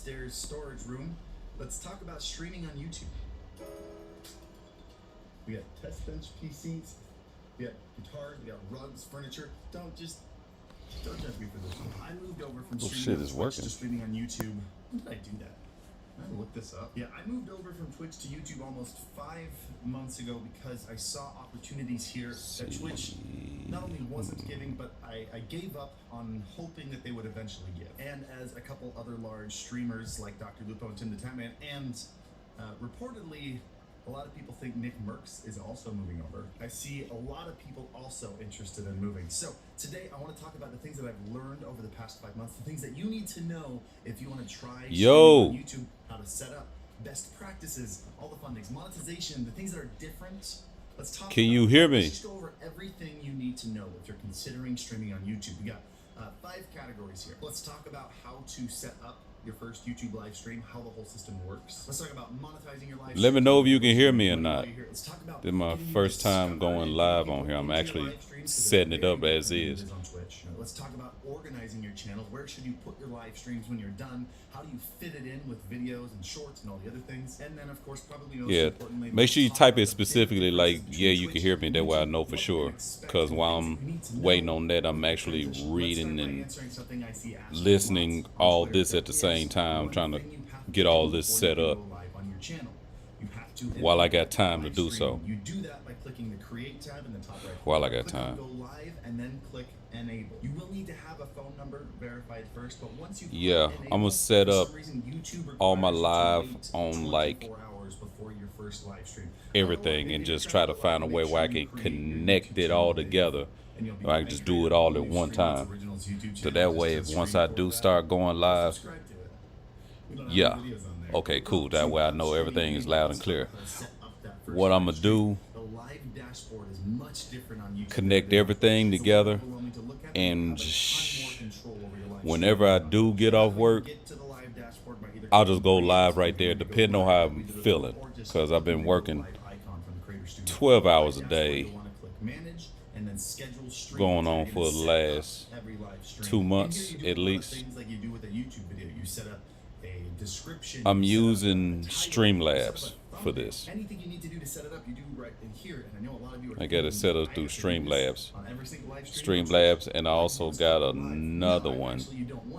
upstairs storage room. Let's talk about streaming on YouTube. We got test bench PCs, we got guitars, we got rugs, furniture. Don't judge me for this one. I moved over from streaming on Twitch to streaming on YouTube. When did I do that? I had to look this up. Yeah, I moved over from Twitch to YouTube almost 5 months ago because I saw opportunities here that Twitch not only wasn't giving, but I gave up on hoping that they would eventually give. And as a couple other large streamers like Dr. Lupo and Tim the Tatman, and reportedly, a lot of people think Nick Merckx is also moving over. I see a lot of people also interested in moving. So today I want to talk about the things that I've learned over the past 5 months, the things that you need to know if you want to try on YouTube, how to set up, best practices, all the fun things, monetization, the things that are different. Let's talk. Can you hear me? Let's just go over everything you need to know if you're considering streaming on YouTube. We got 5 categories here. Let's talk about how to set up your first YouTube live stream, how the whole system works. Let's talk about monetizing your live stream. Let me know if you can hear me or not. This is my first time going live on here. I'm actually setting it up as is. Let's talk about organizing your channel. Where should you put your live streams when you're done? How do you fit it in with videos and shorts and all the other things? And then, of course, probably most importantly, make sure you type it specifically like, yeah, you can hear me. That way I know for sure. Because while I'm waiting on that, I'm actually reading and listening all this at the same time, trying to get all this set up while I got time to do so. You do that by clicking the Create tab in the top right. While I got time. Go live and then click Enable. You will need to have a phone number verified first, but once you I'm gonna set up all my live on like everything and just try to find a way where I can connect it all together. Or I can just do it all at one time. So that way, if once I do start going live, okay, cool. That way I know everything is loud and clear. What I'm gonna do, connect everything together, and whenever I do get off work, I'll just go live right there, depending on how I'm feeling, because I've been working 12 hours a day, going on for the last 2 months at least. I'm using Streamlabs for this. Anything you need to do to set it up, you do right in here. And I know a lot of you are I got it set up through Streamlabs. And I also got another one,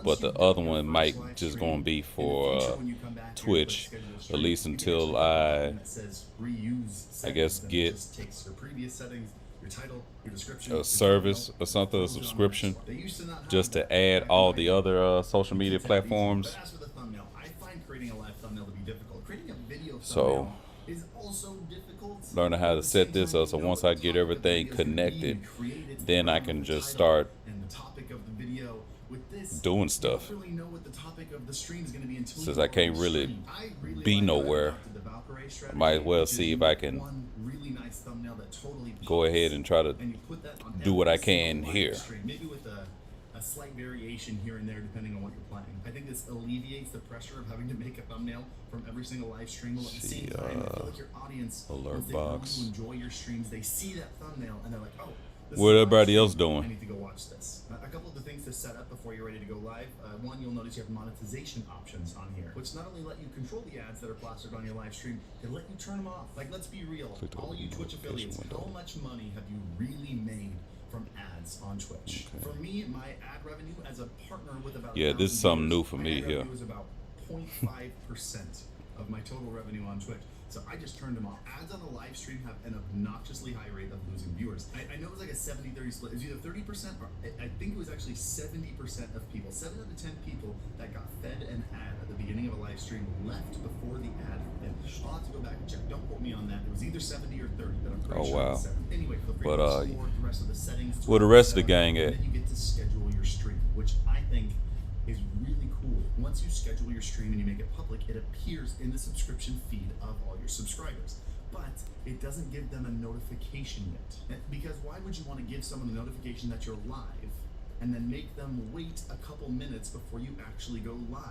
but the other one might just gonna be for Twitch, at least until I guess get a service or something, a subscription, just to add all the other social media platforms. So learning how to set this up, so once I get everything connected, then I can just start doing stuff. Since I can't really be nowhere, I might as well see if I can go ahead and try to do what I can here. Maybe with a slight variation here and there depending on what you're playing. I think this alleviates the pressure of having to make a thumbnail from every single live stream. At the same time, I feel like your audience, alert they box. want to enjoy your streams. They see that thumbnail and they're like, oh, what everybody else doing? I need to go watch this. A couple of the things to set up before you're ready to go live. One, you'll notice you have monetization options on here, which not only let you control the ads that are plastered on your live stream, they let you turn them off. Like, let's be real. All you Twitch affiliates, how much money have you really made from ads on Twitch? Okay. For me, my ad revenue as a partner with about this is something new for me here. It was about 0.5% of my total revenue on Twitch. So I just turned them off. Ads on a live stream have an obnoxiously high rate of losing viewers. I know it was like a 70-30 split. It was either 30% or I think it was actually 70% of people, 7 out of 10 people that got fed an ad at the beginning of a live stream left before the ad finished. I'll have to go back and check. Don't quote me on that. It was either 70 or 30, but I'm pretty sure it was 7. Anyway, feel free to explore the rest of the settings. Where the rest of the gang at? And then you get to schedule your stream, which I think is really cool. Once you schedule your stream and you make it public, it appears in the subscription feed of all your subscribers. But it doesn't give them a notification yet. Because why would you want to give someone a notification that you're live and then make them wait a couple minutes before you actually go live?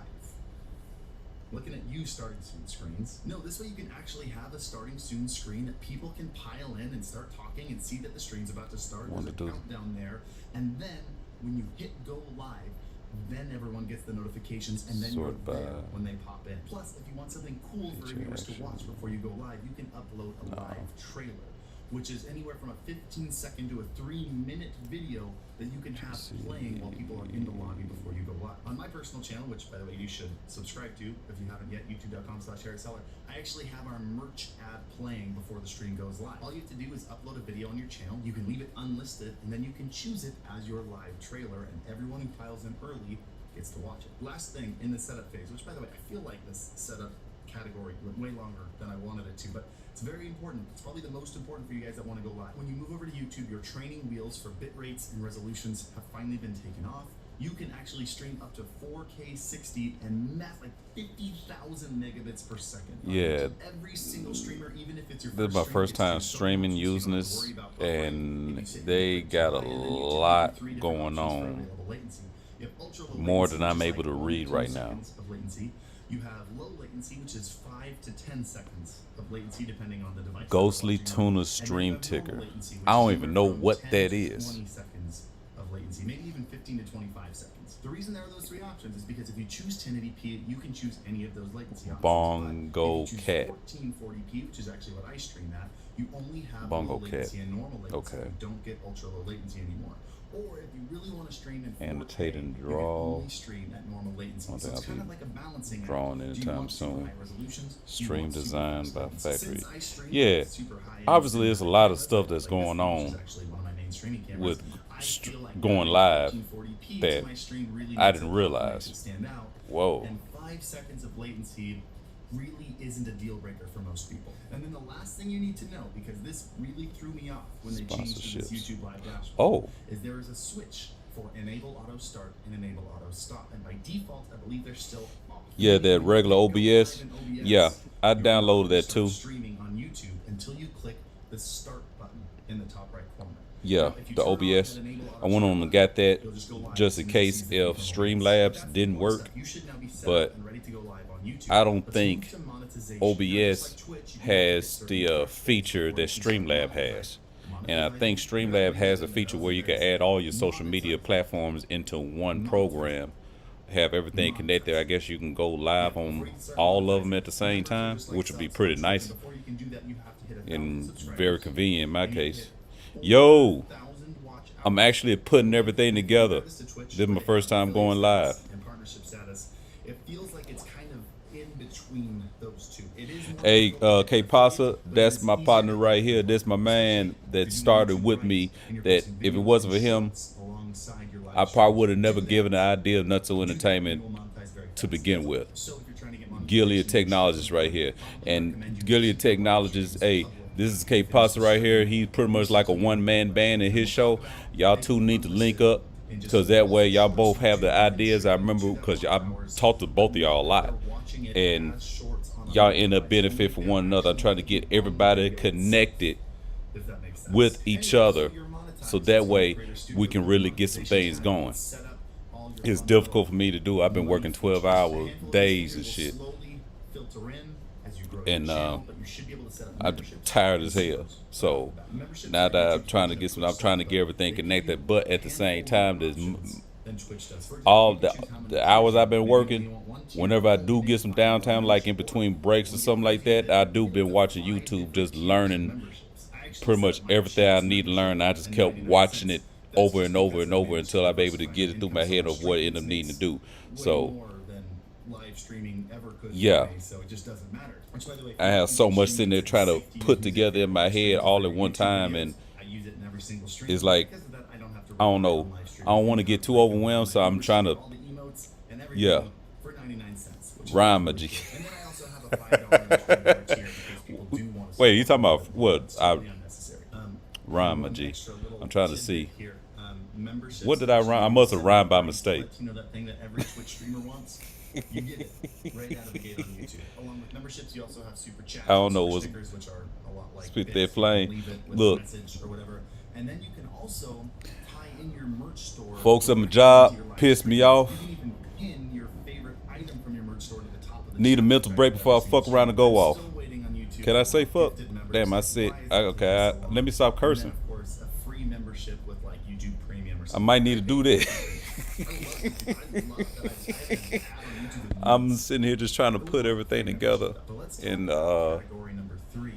Looking at you starting soon screens. No, this way you can actually have a starting soon screen that people can pile in and start talking and see that the stream's about to start. There's a countdown there. And then when you hit go live, Then everyone gets the notifications, and then Sort you're by there when they pop in. Plus, if you want something cool for feature viewers to action. watch before you go live, you can upload a live trailer, which is anywhere from a 15-second to a 3-minute video that you can have playing while people are in the lobby before you go live. On my personal channel, which by the way you should subscribe to if you haven't yet, youtube.com/HarrySeller, I actually have our merch ad playing before the stream goes live. All you have to do is upload a video on your channel. You can leave it unlisted, and then you can choose it as your live trailer, and everyone who files in early gets to watch it. Last thing in the setup phase, which by the way, I feel like this setup category went way longer than I wanted it to, but it's very important. It's probably the most important for you guys that want to go live. When you move over to YouTube, your training wheels for bit rates and resolutions have finally been taken off. You can actually stream up to 4K 60 and math like 50,000 megabits per second. Yeah. Every single streamer, even if it's your This is my first time streaming using this, and they got a lot going on, more than I'm able to read right now. You have low latency, which is 5 to 10 seconds of latency depending on the device. Ghostly Tuna Stream Ticker. I don't even know what that is. 20 seconds of latency, maybe even 15 to 25 seconds. The reason there are those three options is because if you choose 1080p, you can choose any of those latency options. Bongo But if you choose Cat. 1440p, which is actually what I stream at, you only have Bongo low latency Cat. and normal latency. Okay. You don't get ultra low latency anymore. Or if you really want to stream in 4K, Annotate and you draw. can only stream at normal latency. I don't So think it's I'll kind be of like a balancing act. drawing Do you anytime want super soon. high resolutions? Do you Stream want super design fast by latency? factory. Since I stream Yeah, with super high-end obviously there's a lot of cameras, stuff that's like going this, which is on actually one of my main streaming cameras, with I feel like going having live 1440p that to my stream really I makes didn't it realize. stand out. Whoa. And 5 seconds of latency really isn't a deal breaker for most people. And then the last thing you need to know, because this really threw me off when they changed to this Sponsorships. YouTube Live dashboard, Oh. is there is a switch for enable auto start and enable auto stop, and by default I believe they're still off. Yeah, that regular When you go OBS. live in OBS, Yeah, I you're not downloaded gonna that start too. streaming on YouTube until you click the start button in the top right corner. Yeah, Now, if you the turn on OBS. that enable I auto went on start and got that it'll just go live just in as soon as it case sees the if purple lights. Streamlabs That's the didn't important work, stuff. You should now be set but up and ready to go live on YouTube. I don't Let's move think to monetization. OBS Just like Twitch, you can has get the certain feature that features before you can Streamlab start has. monetizing. And I think Streamlab has a feature where you can add all your social media platforms into one program, have everything connected. I guess you can go live on all of them at the same time, which would be pretty nice Before you can do that, you have to hit 1,000 and subscribers. very convenient in my And you case. hit Yo, 4,000 watch I'm hours. actually putting everything together. This is This is my first time going live. And partnership status. It feels like it's kind of in between those two. It is more Hey, difficult to K get Pasa, but that's it's my easier partner to right get here. That's my man that started with me. That if it wasn't for him, alongside your live I probably would have never stream. given the idea of Nutzo Entertainment You will monetize very to fast. begin with. So if you're trying to get monetization, Gilead Technologies right here. And Gilead Technologies, hey, this is K Pasa right here. He's pretty much like a one-man band in his show. Y'all two need to link up, because that way y'all both have the ideas. I remember because I talked to both of y'all a lot, and y'all end up benefit from one another. I'm trying to get everybody connected with each other, so that way we can really get some things going. It's difficult for me to do. I've been working 12-hour days and shit, and I'm tired as hell. So now that I'm trying to get everything connected, but at the same time, there's all the hours I've been working. Whenever I do get some downtime, like in between breaks or something like that, I do been watching YouTube, just learning pretty much everything I need to learn. I just kept watching it over and over and over until I'm able to get it through my head of what I end up needing to do. So yeah, I have so much sitting there trying to put together in my head all at one time, and it's like, I don't know, I don't want to get too overwhelmed, so I'm trying to, yeah, rhyme-a-g. Wait, you talking about what? Rhyme-a-g. I'm trying to see. What did I rhyme? I must have rhymed by mistake. You know that thing that every Twitch streamer wants? You get it right out of the gate on YouTube. Along with memberships, you also have super chats. I don't know and what's super stickers, which are a lot like spit bits. that You flame. can leave it with Look. a message or whatever. And then you can also tie in your merch store. Folks at my into job your live pissed stream. me off. You can even pin your favorite item from your merch store to the top of the Need a chat mental thread break before I every fuck single around and go stream. off. Still waiting on YouTube Can I say for fuck? gifted members. Damn, I said, Why is it okay, so long? let me stop And cursing. then, of course, a free membership with like YouTube Premium or I something. might need to do that. I love I'm sitting here just trying to put everything together and Category number 3.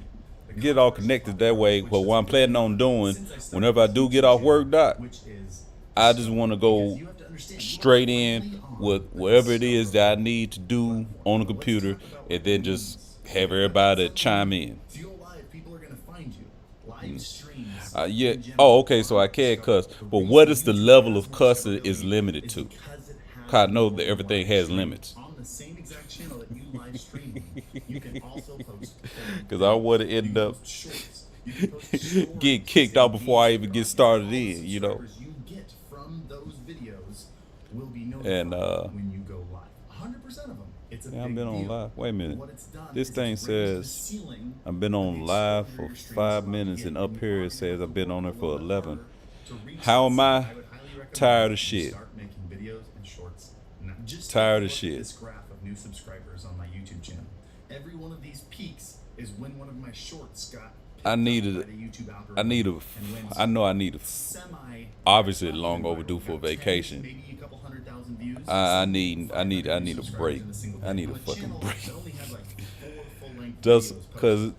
get it all connected that way. But what I'm planning on doing, whenever I do get off work, Doc, Which is I just want to go straight in with whatever it is that I need to do on the computer, and then just have everybody chime in. if you go live, people are going to find you. Live streams. Yeah. Oh, okay. So I can cuss, but what is the level of cussing is limited to? Because it has 'Cause I know that everything has limits. on the same exact channel that you live stream on, you can also post Because I want to end up shorts. You can post stories. get kicked out before I even get started in, you know. Subscribers you get from those videos will be notified And when you go live. 100% of them. It's a yeah, I've big been on deal. live. Wait a minute. What it's done This is thing it's raised the says ceiling I've been of on the live exposure for your streams 5 allow minutes, you and to up get. here You it says I've been on there are for gonna work 11. to reach How that am ceiling. I would highly recommend tired of you shit? Start making videos and shorts. Now, just Tired take of a look at shit. This graph of new subscribers on my YouTube channel. Every one of these peaks is when one of my shorts got I need picked up a- by the YouTube algorithm I need a. and went I know I need a. semi Obviously, long overdue for a got 10, vacation. maybe a couple 100,000 views. I Some need a 500 break. subscribers in a single I day. need a On a fucking channel break. that only had, like, 4 full-length Just videos because posted.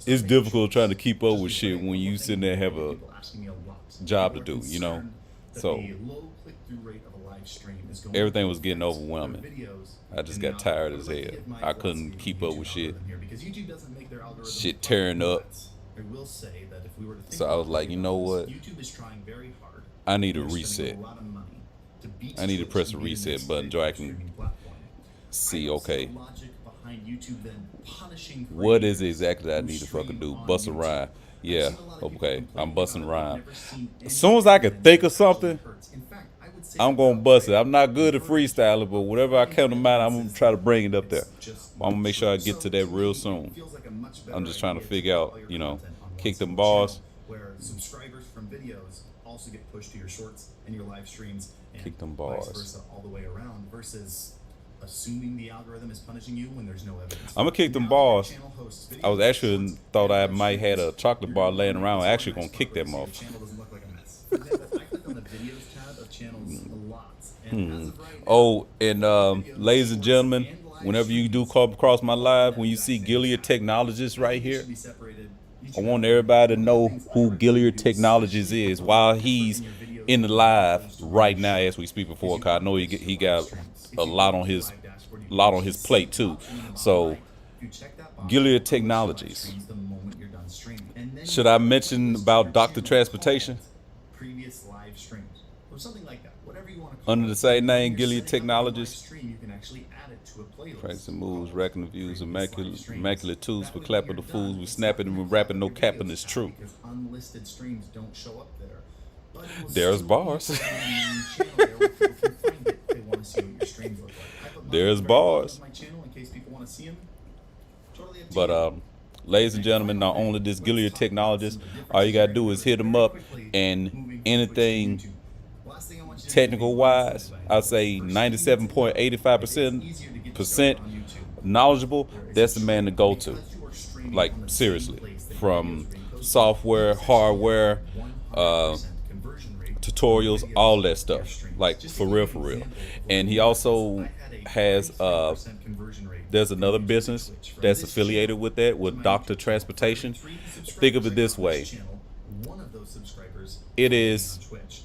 it's So difficult trying to shorts, keep up just with to shit say, when you one sitting thing there have a people asking me a lot. job to People are do, you know? concerned that So the low click-through rate of a live stream is going everything to was getting affect their overwhelming. videos. I just And got now, tired I as would like to hell. give my I couldn't philosophy on keep the up YouTube with shit. algorithm here, because YouTube doesn't make their algorithm Shit perfect, tearing up. but I will say that if we were to think So I was about like, you know this, what? YouTube is trying very hard. I need a They're spending reset. a lot of money to beat I need to Twitch press and the be the reset next button big so I live can streaming platform. see, I don't see okay, the logic behind YouTube then punishing what is it creators exactly that I who need to stream fucking do? on Bust a YouTube. rhyme. I've Yeah, seen a lot of people okay, complain I'm busting about it. I've rhyme. never seen As soon as I can anything think that of something, actually hurts. In fact, I would say I'm that gonna the bust it. way I'm not good at it hurts freestyling, but whatever I come to mind, I'm gonna is try to that bring it up there. it's just I'm gonna make sure I true. get to So that real me, soon. it feels like a much better I'm just trying to idea figure put out, all your you know, content on one kick them single bars. channel, where subscribers from videos also get pushed to your shorts and your live streams, and Kick them vice bars. versa all the way around, versus assuming the algorithm is punishing you when there's no evidence. I'm gonna kick them Now your bars. channel hosts I was videos, actually shorts, thought and I live might had a streams. chocolate Your bar laying algorithm around. is I'm actually gonna organized kick that properly so your motherfucker. channel doesn't look like a mess. For example, I click on the videos tab of channels a lot, and as of right now, Oh, and ladies and gentlemen, whenever you do come across my live, when you see Gilead Technologies right here, I want everybody to know who Gilead Technologies is while he's in the live right now as we speak before, cause I know he got a lot on his plate too. So Gilead Technologies. Should I mention about Dr. Transportation? Previous live streams or something like that, whatever you want to Under the same name, Gilead Technologies. You can actually add it to a playlist. Practicing moves, racking the views, immaculate tools for clapping the fools. We snapping and we rapping, no capping, it's true. Because unlisted streams don't show up there. But it will There's still bars. be on the main channel there where people can find it if they want to see what your streams look like. I put mine There's at the very bottom bars. of my channel in case people want to see them. Totally up to But you. ladies and gentlemen, not only this Gilead Technologies, all you gotta do is hit them up, and anything technical wise, I say 97.85% knowledgeable. That's the man to go to. Like seriously, from software, hardware, tutorials, all that stuff. Like for real. And he also has there's another business that's affiliated with that, with Dr. Transportation. Think of it this way. It is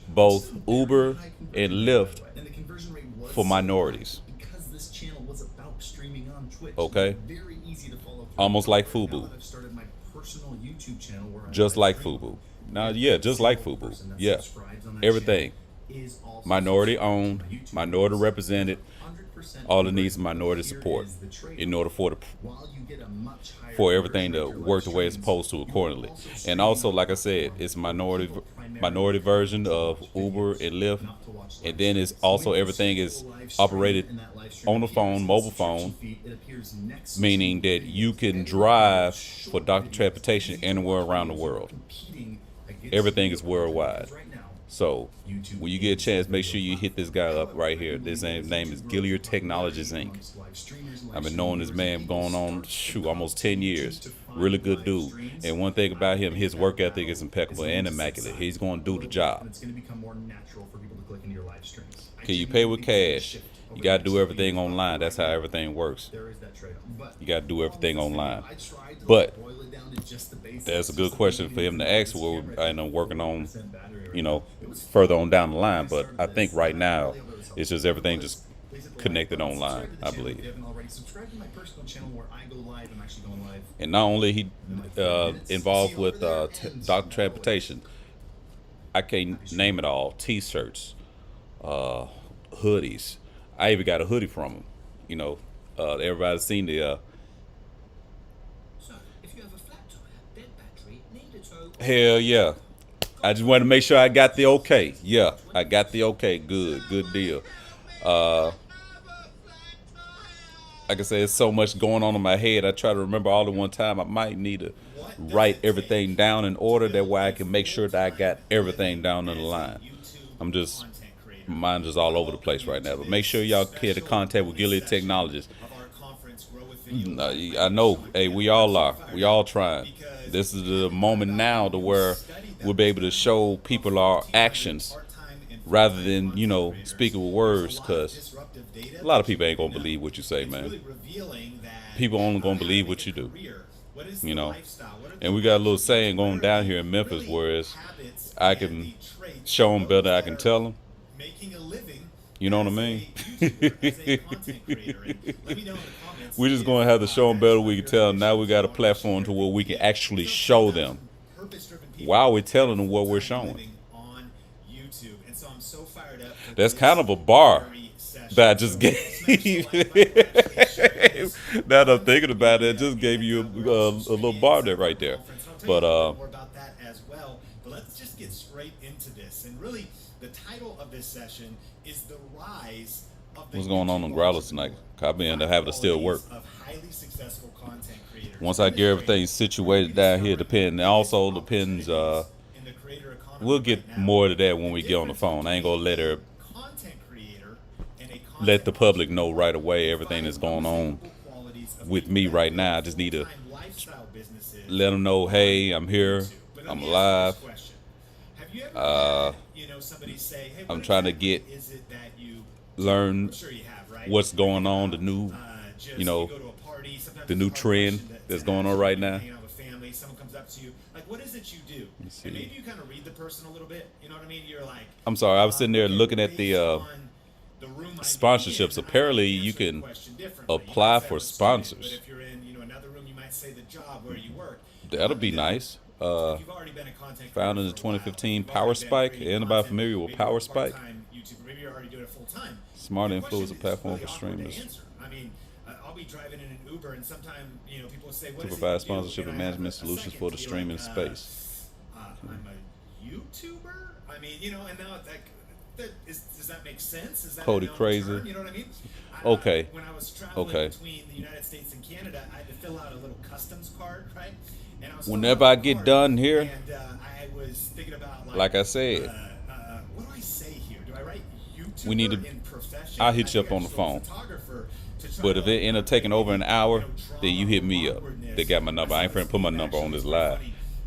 both Uber and Lyft for minorities. Okay? Almost like Fubu. Just like Fubu. Now, yeah, just like Fubu. Yeah. Everything. Minority owned, minority represented. All it needs is minority support in order for everything to work the way it's supposed to accordingly. And also, like I said, it's minority version of Uber and Lyft, and then it's also everything is operated on the phone, mobile phone, meaning that you can drive for Dr. Transportation anywhere around the world. Everything is worldwide. So YouTube when you get a chance, make sure you hit this guy up right here. People This believe name is YouTube Gilliard growth Technologies popularity Inc. amongst live streamers and I've live been knowing this streamers, man people going on start almost about 10 2 years. to 5 Really good live dude. streams. And one thing about him, I his think work that ethic is battle impeccable is and going to immaculate. subside He's going to do a the little bit, job. and it's going to become more natural for people to click into your live streams. Can you pay with cash? You got to do everything online. That's how everything works. There is that trade-off. But You got to do everything online. I tried to But boil it down to just the basics. that's a good question for him to ask. What I end up working on, Battery you know, further on down the line. But I think right now it's just everything just connected online, I believe. If you haven't already, subscribe to my personal channel where I go live. I'm actually going live. And not only he involved with Dr. Transportation, I can't name it all. T-shirts, hoodies. I even got a hoodie from him. You know, everybody's seen the. So, if you have a flat tire, dead battery, need a tow. Hell yeah! I just wanted to make sure I got the okay. Yeah, I got the okay. Good deal. Like I said, it's so much going on in my head. I try to remember all at one time. I might need to write everything down in order. That way I can make sure that I got everything down in the line. I'm just, my mind is all over the place right now. But make sure y'all get in contact with Gilead Technologies. I know, hey, we all are. We all trying. This is the moment now to where we'll be able to show people our actions rather than, you know, speaking with words, because a lot of people ain't gonna believe what you say, man. People only gonna believe what you do, you know. And we got a little saying going down here in Memphis, whereas I can show them better, I can tell them. You know what I mean? We're just gonna have to show them better. We can tell them. Now we got a platform to where we can actually show them while we're telling them what we're showing. That's kind of a bar that I just gave. Now that I'm thinking about it, I just gave you a little bar there right there. But more about that as well. But let's just get straight into this. And really, the title of this session is the rise of the what's going on Growlers tonight? I've been having to still work. of highly successful content creators. Once I get everything situated down here, depends. Also depends. In the creator economy We'll get right now, more to that when we get on the phone. I ain't gonna let her content creator and a let the content public know right away everything that's going on with me right now. I just need to let them know, hey, I'm here, I'm alive. I'm trying to get learn what's going on, the new, you know, the new trend that's going on right now. Someone comes up to you, like, what is it you do? And maybe you kind of read the person a little bit. You know what I mean? You're like, I'm sorry, I was sitting there looking at the sponsorships. Apparently, you can apply for sponsors. But if you're in, you know, another room, you might say the job where you work. That'll be nice. Founded in 2015, Power Spike. Anybody familiar with Power Spike? Maybe you're already doing it full time. Smart influencer platform for streamers. I mean, I'll be driving in an Uber, and sometimes, you know, people say, what To is it provide you do? sponsorship And and I have management a solutions second for the to be streaming like, space. I'm a YouTuber. I mean, you know, and now does that make sense? Is that Cody a known Crazy. term? You know what I mean? Okay. When I was traveling Okay. between the United States and Canada, I had to fill out a little customs card, right? And I was Whenever filling out I the get card, done here, and I was thinking about like I said, what do I say here? Do I write YouTuber we need to. in profession? I'll hit you I up think on I the should phone. photographer to try But to, if it end up taking over an hour, then you hit me up. awkwardness. They got my number. I ain't finna put my number on this live.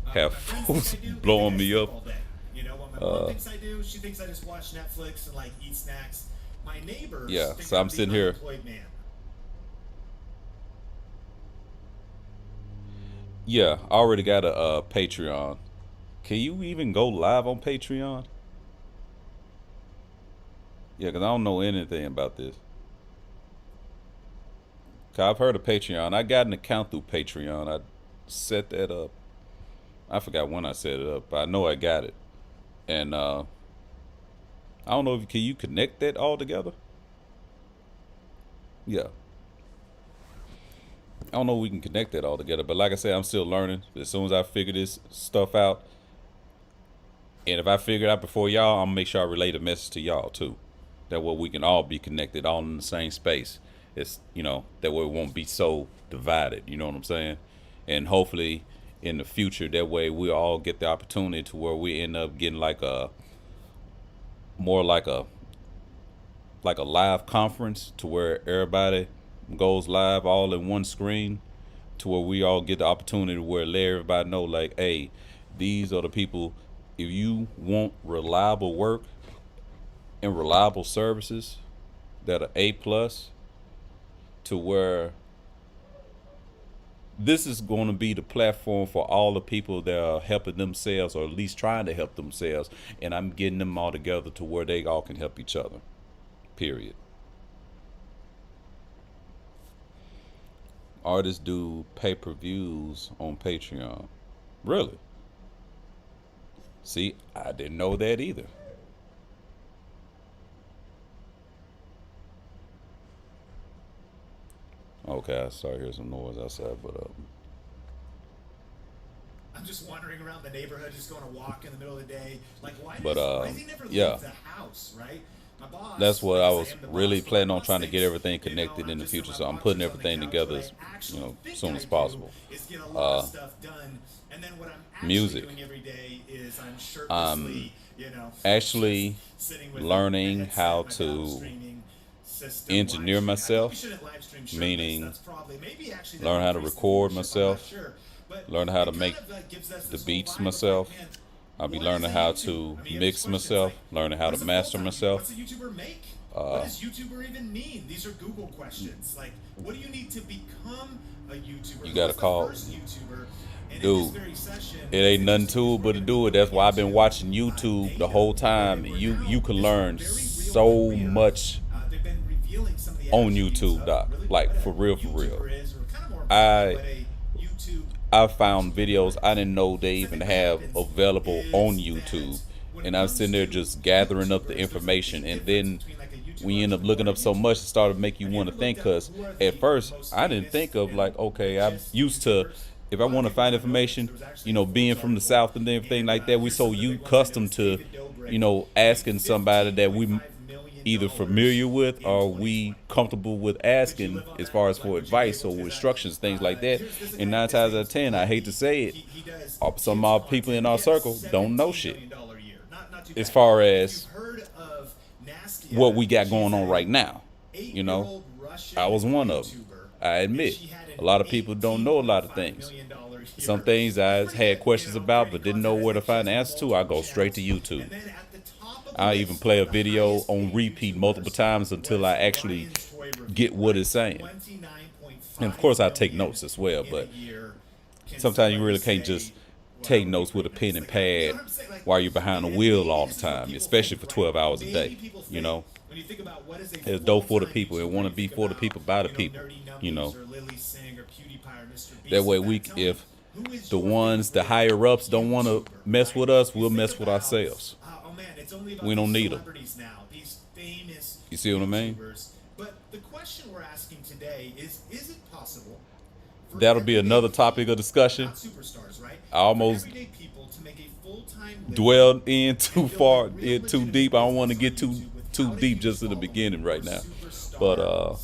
Have My friends folks think I do, blowing they me sleep up. all day. You know what my mom thinks I do? She thinks I just watch Netflix and like eat snacks. My neighbors Yeah, think so I'm the sitting here. unemployed man. Yeah, I already got a Patreon. Can you even go live on Patreon? Yeah, because I don't know anything about this. 'Cause I've heard of Patreon. I got an account through Patreon. I set that up. I forgot when I set it up, but I know I got it. And I don't know if can you connect that all together? Yeah. I don't know if we can connect that all together, but like I said, I'm still learning. As soon as I figure this stuff out, and if I figure it out before y'all, I'm gonna make sure I relay the message to y'all too. That way we can all be connected, all in the same space. It's, you know, that way it won't be so divided. You know what I'm saying? And hopefully in the future, that way we all get the opportunity to where we end up getting like a more like a live conference to where everybody goes live all in one screen, to where we all get the opportunity to where let everybody know, like, hey, these are the people. If you want reliable work and reliable services that are A+, to where this is going to be the platform for all the people that are helping themselves, or at least trying to help themselves, and I'm getting them all together to where they all can help each other. Period. Artists do pay-per-views on Patreon. Really? See, I didn't know that either. Okay, I started hearing some noise outside, but I'm just wandering around the neighborhood, just going to walk in the middle of the day. Like, why But, does he never yeah. leave the house, right? My boss, that's what I because was am the really boss, planning my on boss trying to get thinks, everything connected in the just future. on So my I'm box putting or on the everything couch, together what as, I actually think soon I as do possible. is get a lot of stuff done, and then what I'm actually music. doing every day is I'm shirtlessly, Actually sitting with learning a headset, how my battle to streaming system, engineer live streaming. I myself, probably shouldn't live stream shirtless. meaning That's probably, maybe actually learn that how to increase the record viewership, I'm not myself, sure. But learn how to it make kind of, gives us the this whole beats vibe of, myself. like, man, I'll be what learning is a how YouTuber? to I mean, you have mix these questions myself, like, learning how what to does a master full-time myself. What's a YouTuber make? What does YouTuber even mean? These are Google questions. Like, what do you need to become a YouTuber? You Who gotta was the call, first YouTuber? And in dude. this very session, It ain't nothing just- to it but to do it. That's why I've been watching YouTube the whole time. You can learn so much they've been revealing some of the on attributes YouTube, of Doc. really Like, what a for real. YouTuber is, or kind of more I what a YouTube found videos I didn't know they even have available on YouTube, and I'm sitting there just gathering up the information, and then we end up looking up so much it started to make you want to think. Because at first I didn't think of, like, okay, I'm used to, if I want to find information, being from the South and everything like that, we so accustomed to, asking somebody that we either familiar with or we comfortable with asking as far as for advice or instructions, things like that. And 9 times out of 10, I hate to say it, some of our people in our circle don't know shit as far as what we got going on right now. I was one of them. I admit, a lot of people don't know a lot of things. Some things I had questions about but didn't know where to find the answer to, I go straight to YouTube. I even play a video on repeat multiple times until I actually get what it's saying. And of course I take notes as well, but sometimes you really can't just take notes with a pen and pad while you're behind the wheel all the time, especially for 12 hours a day. It's dope for the people. It want to be for the people, by the people. That way if the ones, the higher ups don't want to mess with us, we'll mess with ourselves. We don't need them. You see what I mean? But the question we're asking today is it possible? That'll be another topic of discussion. I almost dwelled in too far, in too deep. I don't want to get too deep just in the beginning right now. But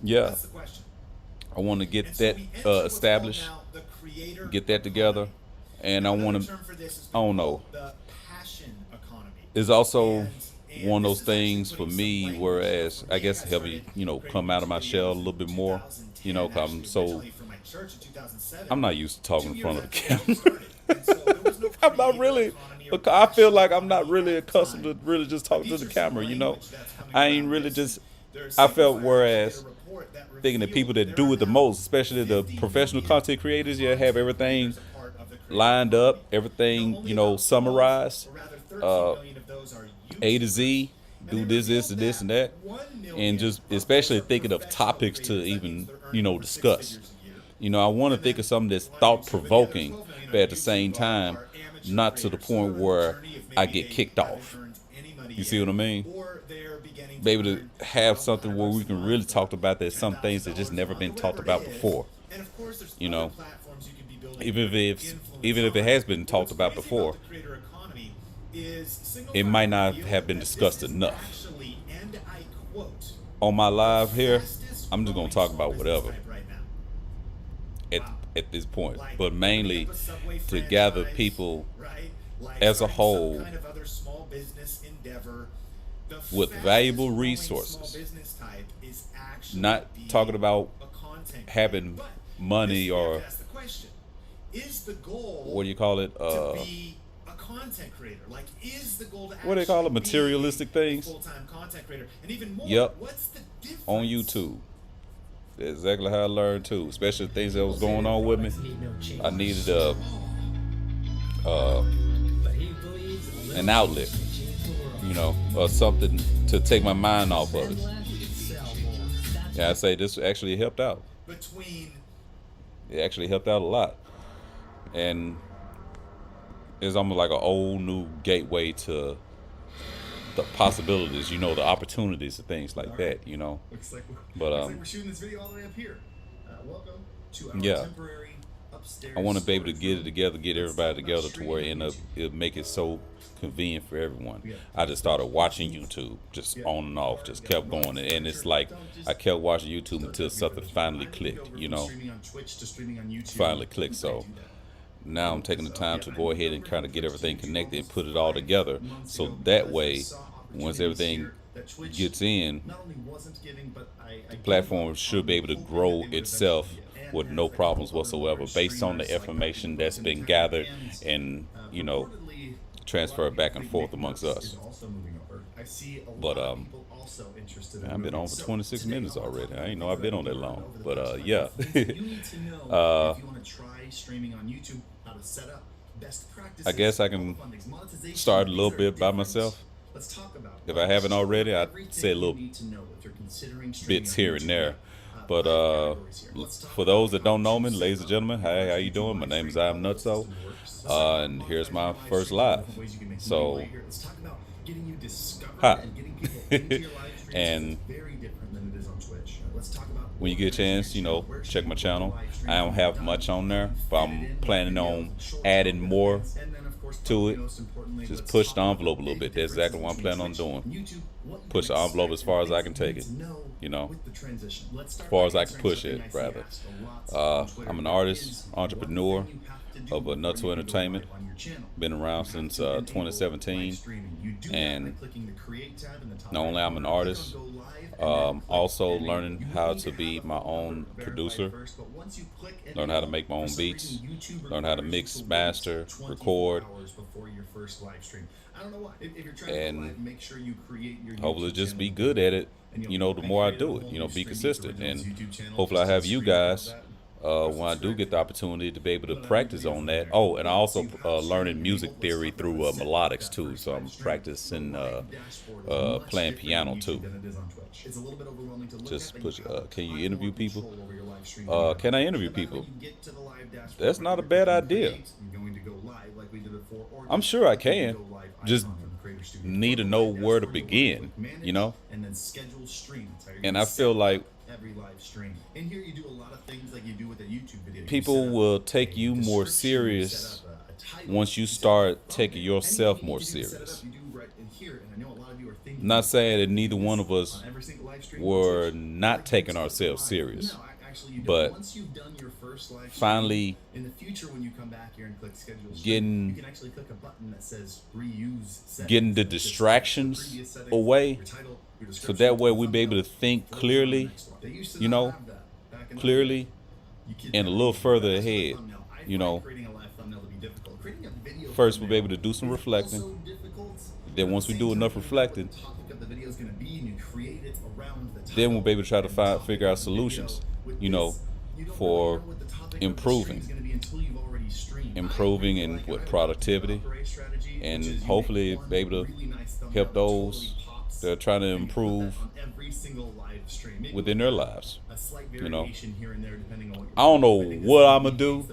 yeah, I want to get that established, get that together, and I want to, I don't know. It's also one of those things for me, whereas I guess help me, come out of my shell a little bit more, cause I'm not used to talking in front of the camera. I'm not really, I feel like I'm not really accustomed to really just talking to the camera, I ain't really just, I felt whereas thinking that people that do it the most, especially the professional content creators, have everything lined up, everything, summarized, A to Z, do this, and that, and just especially thinking of topics to even, discuss. I want to think of something that's thought-provoking, but at the same time, not to the point where I get kicked off. You see what I mean? Be able to have something where we can really talk about there's some things that just never been talked about before. Even if it has been talked about before, it might not have been discussed enough. On my live here, I'm just gonna talk about whatever at this point, but mainly to gather people like as a starting whole, some kind of other small business endeavor, the with fastest valuable growing resources. small business type is actually Not being talking about a content having creator. But money this, we have or to ask the question, is the goal what do you call it? to be a content creator? Like, is the goal to What do they call it? actually Materialistic be a things? full-time content creator? And even more, Yep. what's the difference? On YouTube. That's exactly how I learned too. Especially the things that was going on with me. I needed an outlet, you know, or something to take my mind off of it. Yeah, I say this actually helped out. Between It actually helped out a lot, and it's almost like an old new gateway to the possibilities, you know, the opportunities and things like that, you know. looks like But we're shooting this video all the way up here. Welcome to our yeah. temporary upstairs. I want to be able to storage get it room. together, get Let's everybody talk about together to where streaming on it'll make it so convenient for everyone. Yeah. I just started watching YouTube, just on and off, just kept going, and it's like I kept watching YouTube until something finally clicked, you know. Streaming on Twitch to streaming on YouTube. Finally clicked. So now I'm taking the time to go ahead and kind of get everything connected and put it all together, so that way, once everything gets in, the platform should be able to grow itself with no problems whatsoever, based on the information that's been gathered and, you know, transferred back and forth amongst us. But I've been on for 26 minutes already. I ain't know I've been on that long, but yeah. I guess I can start a little bit by myself. If I haven't already, I'd say a little bits here and there. But for those that don't know me, ladies and gentlemen, hi, how you doing? My name is IamNutzo's, and here's my first live. So, hi. And when you get a chance, you know, check my channel. I don't have much on there, but I'm planning on adding more to it. Just push the envelope a little bit. That's exactly what I'm planning on doing. Push the envelope as far as I can take it, you know, as far as I can push it, rather. I'm an artist, entrepreneur of Nutzo Entertainment. Been around since 2017, and not only I'm an artist, also learning how to be my own producer, learn how to make my own beats, learn how to mix, master, record, and hopefully just be good at it, you know, the more I do it, you know, be consistent, and hopefully I have you guys when I do get the opportunity to be able to practice on that. Oh, and I also learning music theory through melodics too, so I'm practicing playing piano too. Just push. Can you interview people? Can I interview people? That's not a bad idea. I'm sure I can. Just need to know where to begin, you know. And I feel like every live stream. And here you do a lot of things like you do with a YouTube video. People will take you more serious once you start taking yourself more serious. I'm not saying that neither one of us were not taking ourselves serious, but finally getting the distractions away, so that way we'll be able to think clearly, you know, clearly and a little further ahead, you know. First, we'll be able to do some reflecting. Then once we do enough reflecting, then we'll be able to try to figure out solutions, you know, for improving in what productivity, and hopefully be able to help those that are trying to improve within their lives, you know. I don't know what I'm gonna do,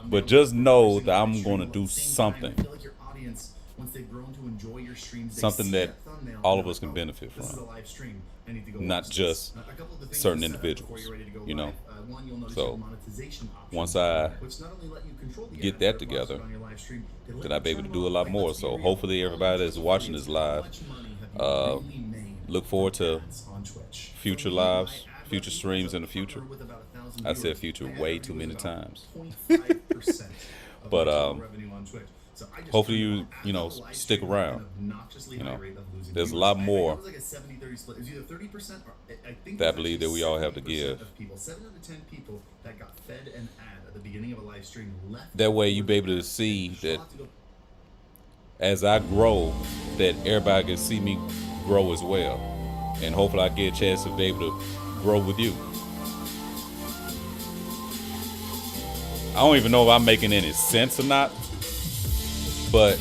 but just know that I'm gonna do something that all of us can benefit from, not just certain individuals, you know. So once I get that together, then I'll be able to do a lot more. So hopefully everybody that's watching this live, look forward to future lives, future streams in the future. I said future way too many times. But So I just hopefully turned you it on you know after the live stick stream had around. an obnoxiously You high know, rate of losing there's a viewers. lot I think more it was like a 70-30 split. It was either 30% or I think that I it was believe actually that we all have to 70% give. of people, 7 out of 10 people that got fed an ad at the beginning of a live stream left. That way you be able to see that as I grow, that everybody can see me grow as well. And hopefully I get a chance to be able to grow with you. I don't even know if I'm making any sense or not, but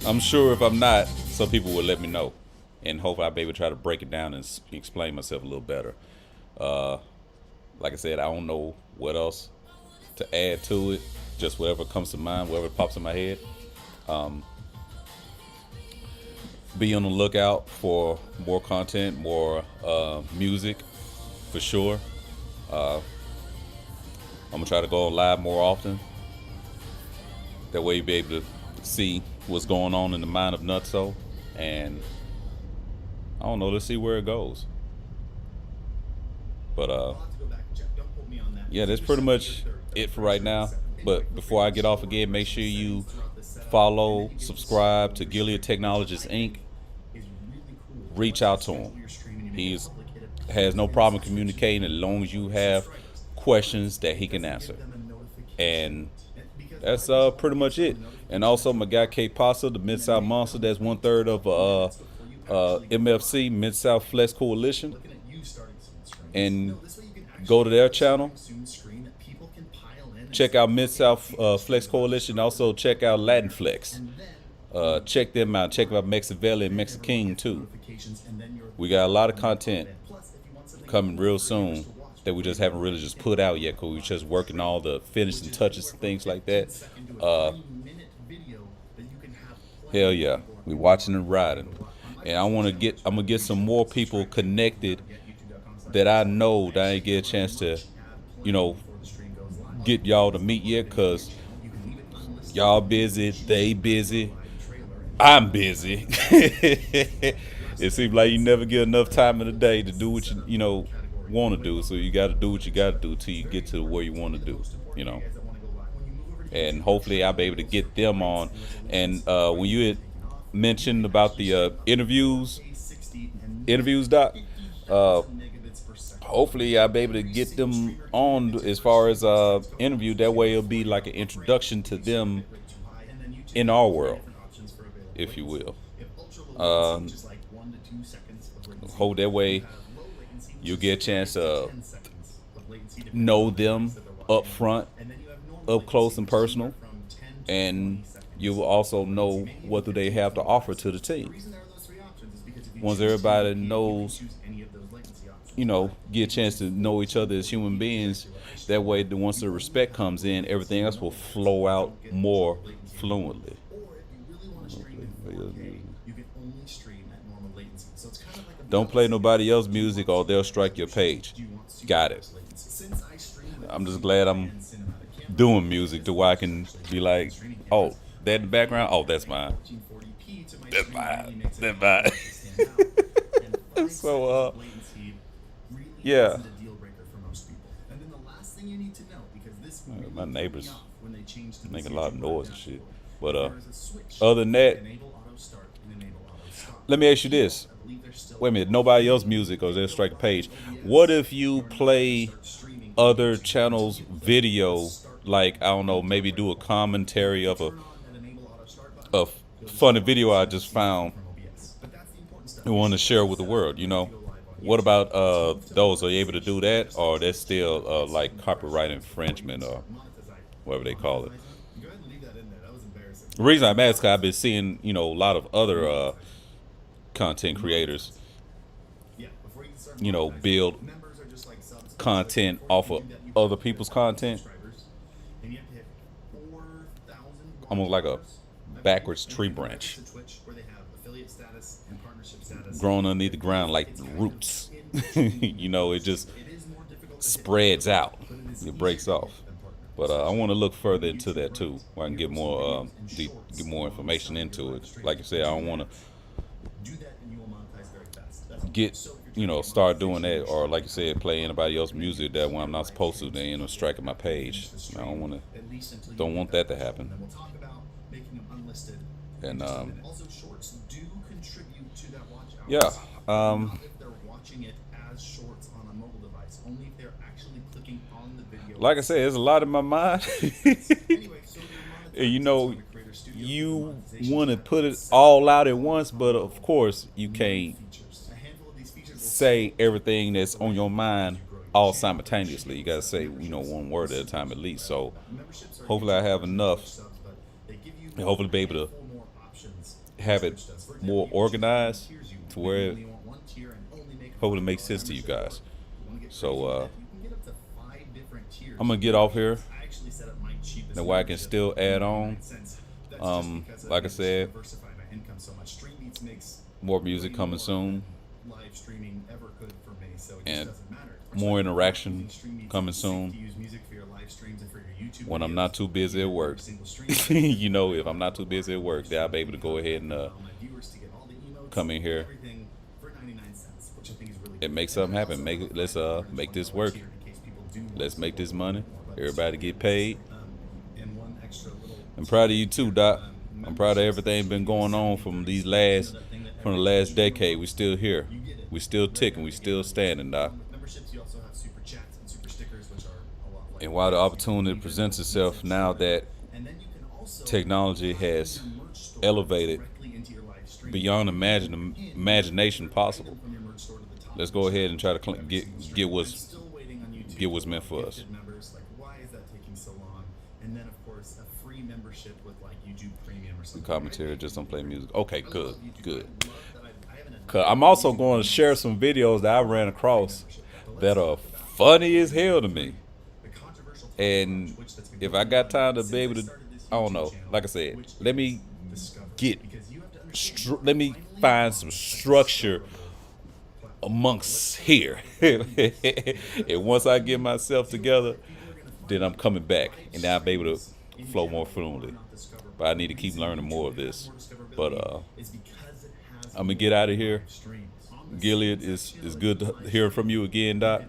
I'm sure if I'm not, some people will let me know. And hopefully I'll be able to try to break it down and explain myself a little better. Like I said, I don't know what else to add to it. Just whatever comes to mind, whatever pops in my head. Be on the lookout for more content, more music, for sure. I'm gonna try to go live more often. That way you'll be able to see what's going on in the mind of Nutzo, and I don't know. Let's see where it goes. But yeah, that's pretty much it for right now. But before I get off again, make sure you follow, subscribe to Gilead Technologies Inc. Reach out to him. He has no problem communicating as long as you have questions that he can answer. And that's pretty much it. And also my guy K Pasa, the Mid-South Monster, that's 1/3 of MFC, Mid-South Flex Coalition. And go to their channel. Check out Mid-South Flex Coalition. Also check out Latin Flex. Check them out. Check out Mexivelli and Mexiking too. We got a lot of content coming real soon that we just haven't really just put out yet, because we're just working all the finishing touches and things like that. Hell yeah, we watching and riding. And I'm gonna get some more people connected that I know that I ain't get a chance to, get y'all to meet yet, cause y'all busy, they busy, I'm busy. It seems like you never get enough time in the day to do what you want to do. So you got to do what you got to do till you get to where you want to do. And hopefully I'll be able to get them on. And when you had mentioned about the interviews, Doc, hopefully I'll be able to get them on as far as interview. That way it'll be like an introduction to them in our world, if you will. Hope that way you'll get a chance to know them up front, up close and personal, and you will also know what do they have to offer to the team. Once everybody knows, get a chance to know each other as human beings, that way once the respect comes in, everything else will flow out more fluently. Don't play nobody else's music or they'll strike your page. Got it. I'm just glad I'm doing music to where I can be like, oh, that in the background? Oh, that's mine. That's mine. That's mine. So, yeah. My neighbors making a lot of noise and shit. But other than that, let me ask you this. Wait a minute, nobody else's music or they'll strike a page. What if you play other channels' video, like, I don't know, maybe do a commentary of a funny video I just found and want to share with the world, What about those? Are you able to do that, or that's still like copyright infringement or whatever they call it? The reason I'm asking, I've been seeing, a lot of other content creators, build content off of other people's content, almost like a backwards tree branch, growing underneath the ground like the roots. It just spreads out, it breaks off. But I want to look further into that too, where I can get more information into it. Like I said, I don't want to get start doing that, or like you said, play anybody else's music that when I'm not supposed to, they end up striking my page. I don't want that to happen. We'll talk about making them unlisted. And Also, shorts do contribute to that watch hours. yeah, Not if they're watching it as shorts on a mobile device, only if they're actually clicking on the video. like I said, there's a lot in my mind. Anyway, so And you want to put it all out at once, but of course you can't say everything that's on your mind all simultaneously. You gotta say, one word at a time at least. So hopefully I have enough, and hopefully be able to have it more organized to where it hopefully makes sense to you guys. So I'm gonna get off here. That way I can still add on. Like I said, more music coming soon, and more interaction coming soon when I'm not too busy at work. If I'm not too busy at work, then I'll be able to go ahead and come in here and make something happen. Let's make this work. Let's make this money. Everybody get paid. I'm proud of you too, Doc. I'm proud of everything been going on from the last decade. We still here. We still ticking. We still standing, Doc. And while the opportunity presents itself now that technology has elevated beyond imagination possible, let's go ahead and try to get what's meant for us. Commentary, just don't play music. Okay, good. Cause I'm also going to share some videos that I ran across that are funny as hell to me. And if I got time to be able to, I don't know. Like I said, let me find some structure amongst here. And once I get myself together, then I'm coming back, and then I'll be able to flow more fluently. But I need to keep learning more of this. But I'm gonna get out of here. Gilead, is good to hear from you again, Doc.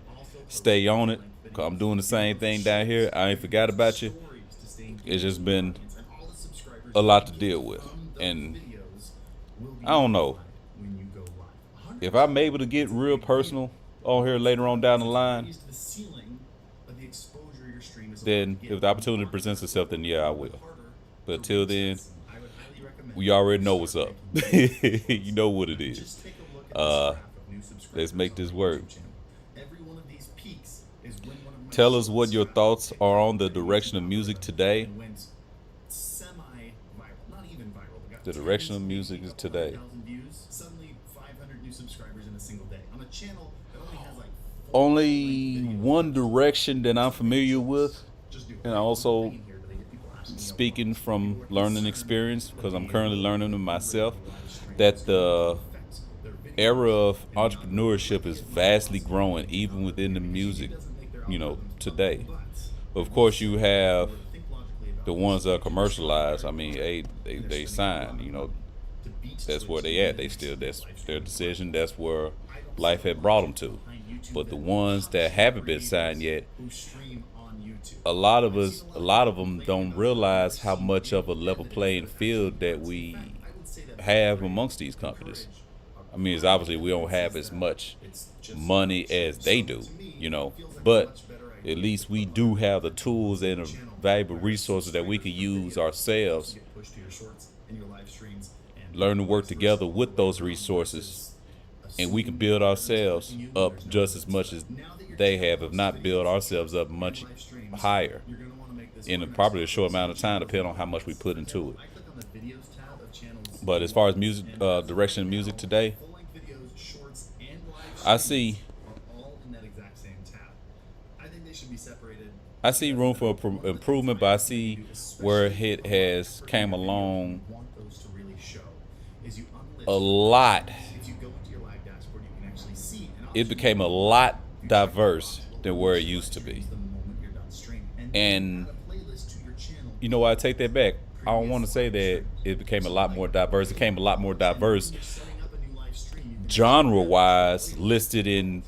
Stay on it, cause I'm doing the same thing down here. I ain't forgot about you. It's just been a lot to deal with, and I don't know if I'm able to get real personal on here later on down the line. Then, if the opportunity presents itself, then yeah, I will. But until then, we already know what's up. You know what it is. Let's make this work. Tell us what your thoughts are on the direction of music today. The direction of music is today. Only one direction that I'm familiar with, and also speaking from learning experience, because I'm currently learning it myself, that the era of entrepreneurship is vastly growing, even within the music, today. Of course, you have the ones that are commercialized. I mean, they sign, that's where they at. That's their decision. That's where life had brought them to. But the ones that haven't been signed yet, a lot of them don't realize how much of a level playing field that we have amongst these companies. I mean, it's obviously we don't have as much money as they do, but at least we do have the tools and the valuable resources that we can use ourselves, learn to work together with those resources, and we can build ourselves up just as much as they have, if not build ourselves up much higher in probably a short amount of time, depending on how much we put into it. But as far as music, direction of music today, I see room for improvement, but I see where it has came along a lot. It became a lot diverse than where it used to be. And I take that back. I don't want to say that it became a lot more diverse. It became a lot more diverse genre-wise listed in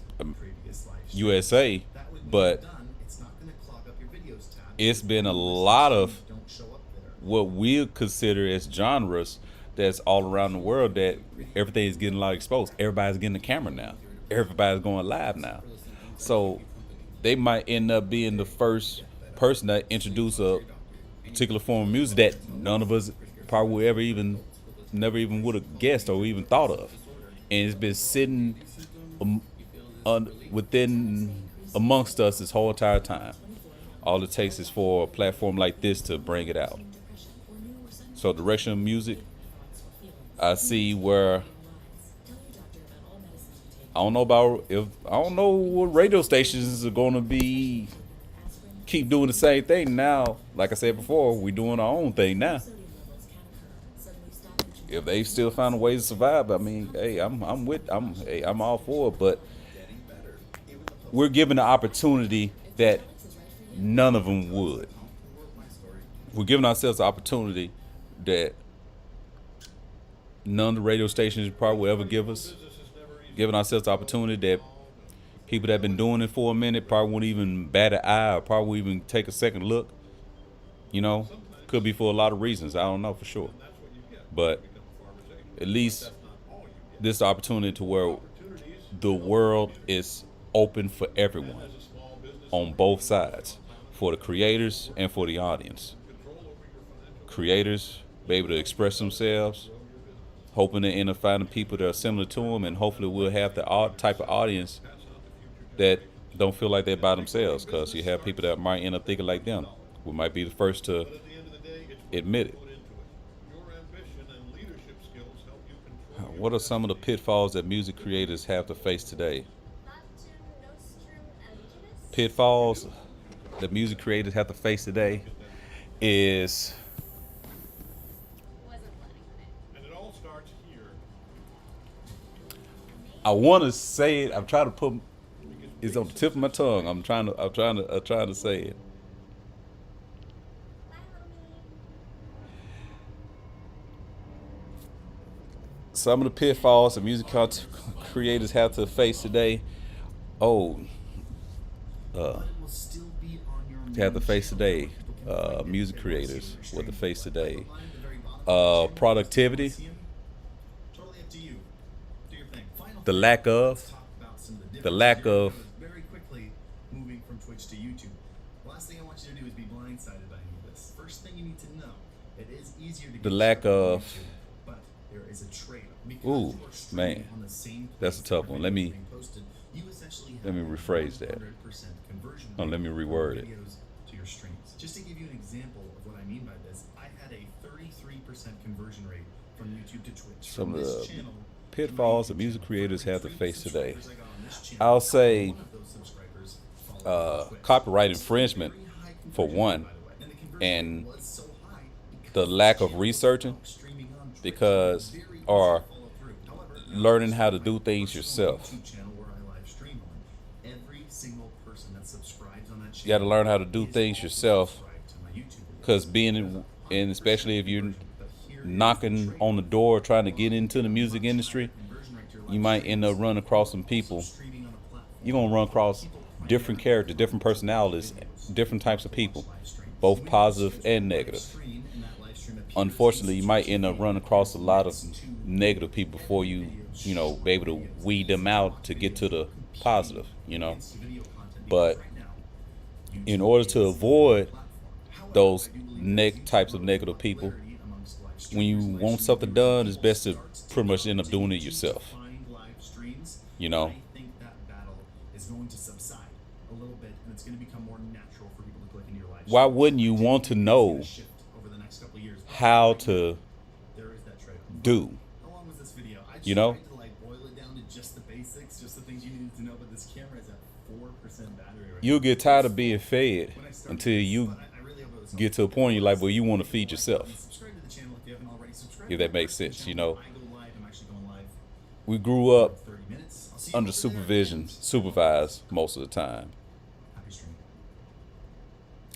USA, but it's been a lot of what we consider as genres that's all around the world that everything is getting a lot exposed. Everybody's getting a camera now. Everybody's going live now. So they might end up being the first person that introduce a particular form of music that none of us probably never even would have guessed or even thought of. And it's been sitting within amongst us this whole entire time. All it takes is for a platform like this to bring it out. So direction of music, I see where I don't know what radio stations are gonna keep doing the same thing now. Like I said before, we're doing our own thing now. If they still find a way to survive, I mean, hey, I'm all for it. But we're given the opportunity that none of them would. We're giving ourselves the opportunity that none of the radio stations probably will ever give us. Giving ourselves the opportunity that people that have been doing it for a minute probably won't even bat an eye or probably won't even take a second look. You know, could be for a lot of reasons. I don't know for sure. But at least this is the opportunity to where the world is open for everyone on both sides, for the creators and for the audience. Creators be able to express themselves, hoping to end up finding people that are similar to them, and hopefully we'll have the type of audience that don't feel like they're by themselves, because you have people that might end up thinking like them. We might be the first to admit it. What are some of the pitfalls that music creators have to face today? Pitfalls that music creators have to face today is I want to say it. I'm trying to put it's on the tip of my tongue. I'm trying to say it. Some of the pitfalls that music creators have to face today. Have to face today. Music creators what to face today. Productivity. The lack of very quickly moving from Twitch to YouTube. The last thing I want you to do is be blindsided by any of this. First thing you need to know, it is easier to get the lack of YouTube, but there is a trade-off. Ooh, man, that's a tough one. Let me rephrase that. Oh, let me reword it. To your streams. Just to give you an example of what I mean by this, I had a 33% conversion rate from YouTube to Twitch. Some of the pitfalls that music creators have to face today. I'll say copyright infringement for one, and the lack of researching or learning how to do things yourself. You got to learn how to do things yourself, because especially if you're knocking on the door trying to get into the music industry, you might end up running across some people. You're going to run across different characters, different personalities, different types of people, both positive and negative. Unfortunately, you might end up running across a lot of negative people before you be able to weed them out to get to the positive, But in order to avoid those types of negative people, when you want something done, it's best to pretty much end up doing it yourself. Why wouldn't you want to know how to do? You'll get tired of being fed until you get to a point you're like, well, you want to feed yourself. If that makes sense, We grew up under supervised most of the time.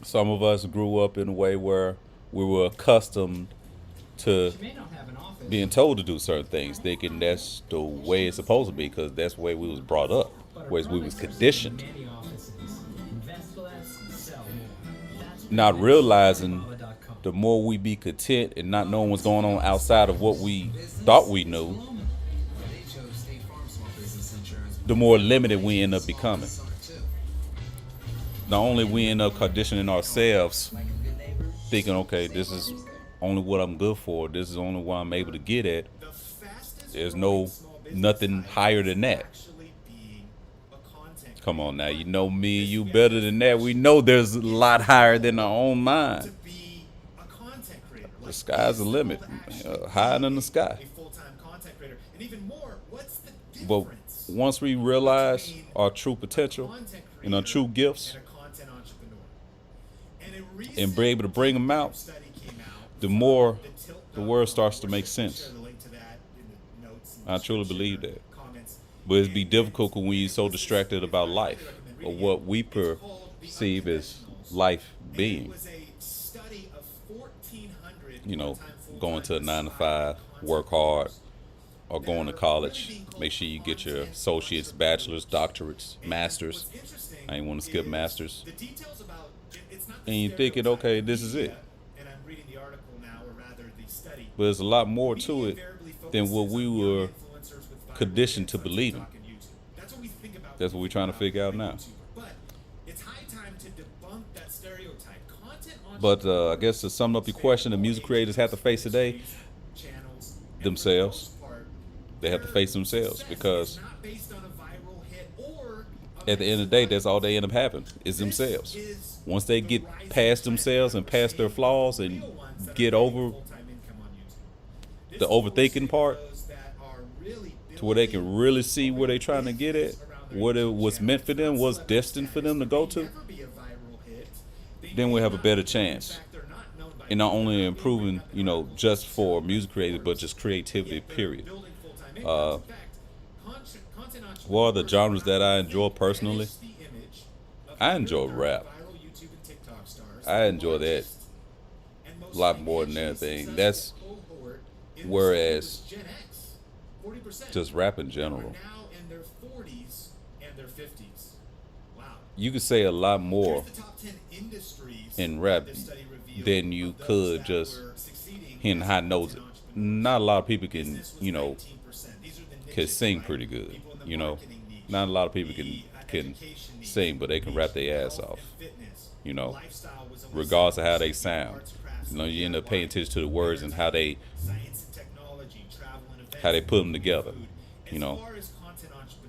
Some of us grew up in a way where we were accustomed to She may not have an office. being told to do certain things, thinking that's the way it's supposed to be, because that's the way we was brought up, whereas we was conditioned. Many offices. Invest less, sell more. That's Not realizing the more we be content and not knowing what's going on outside of what we thought we knew, the more limited we end up becoming. Not only we end up conditioning ourselves, thinking, okay, this is only what I'm good for, this is only what I'm able to get at. There's nothing higher than that. Come on now, you know me, you better than that. We know there's a lot higher than our own mind. The sky's the limit, higher than the sky. But once we realize our true potential and our true gifts and be able to bring them out, the more the world starts to make sense. I truly believe that. But it'd be difficult when you're so distracted about life or what we perceive as life being. You know, going to a 9-to-5, work hard, or going to college. Make sure you get your associates, bachelors, doctorates, masters. I ain't want to skip masters. And you're thinking, okay, this is it. But there's a lot more to it than what we were conditioned to believe in. That's what we're trying to figure out now. But I guess to sum up your question, the music creators have to face today themselves. They have to face themselves, because at the end of the day, that's all they end up having is themselves. Once they get past themselves and past their flaws and get over the overthinking part, to where they can really see where they're trying to get at, what it was meant for them, was destined for them to go to, then we'll have a better chance. And not only improving, you know, just for music creators, but just creativity, period. What are the genres that I enjoy personally? I enjoy rap. I enjoy that a lot more than anything. That's whereas just rap in general. You could say a lot more in rap than you could just hitting high notes. Not a lot of people can, you know, can sing pretty good. You know, not a lot of people can sing, but they can rap their ass off. You know, regardless of how they sound. You know, you end up paying attention to the words and how they put them together. You know,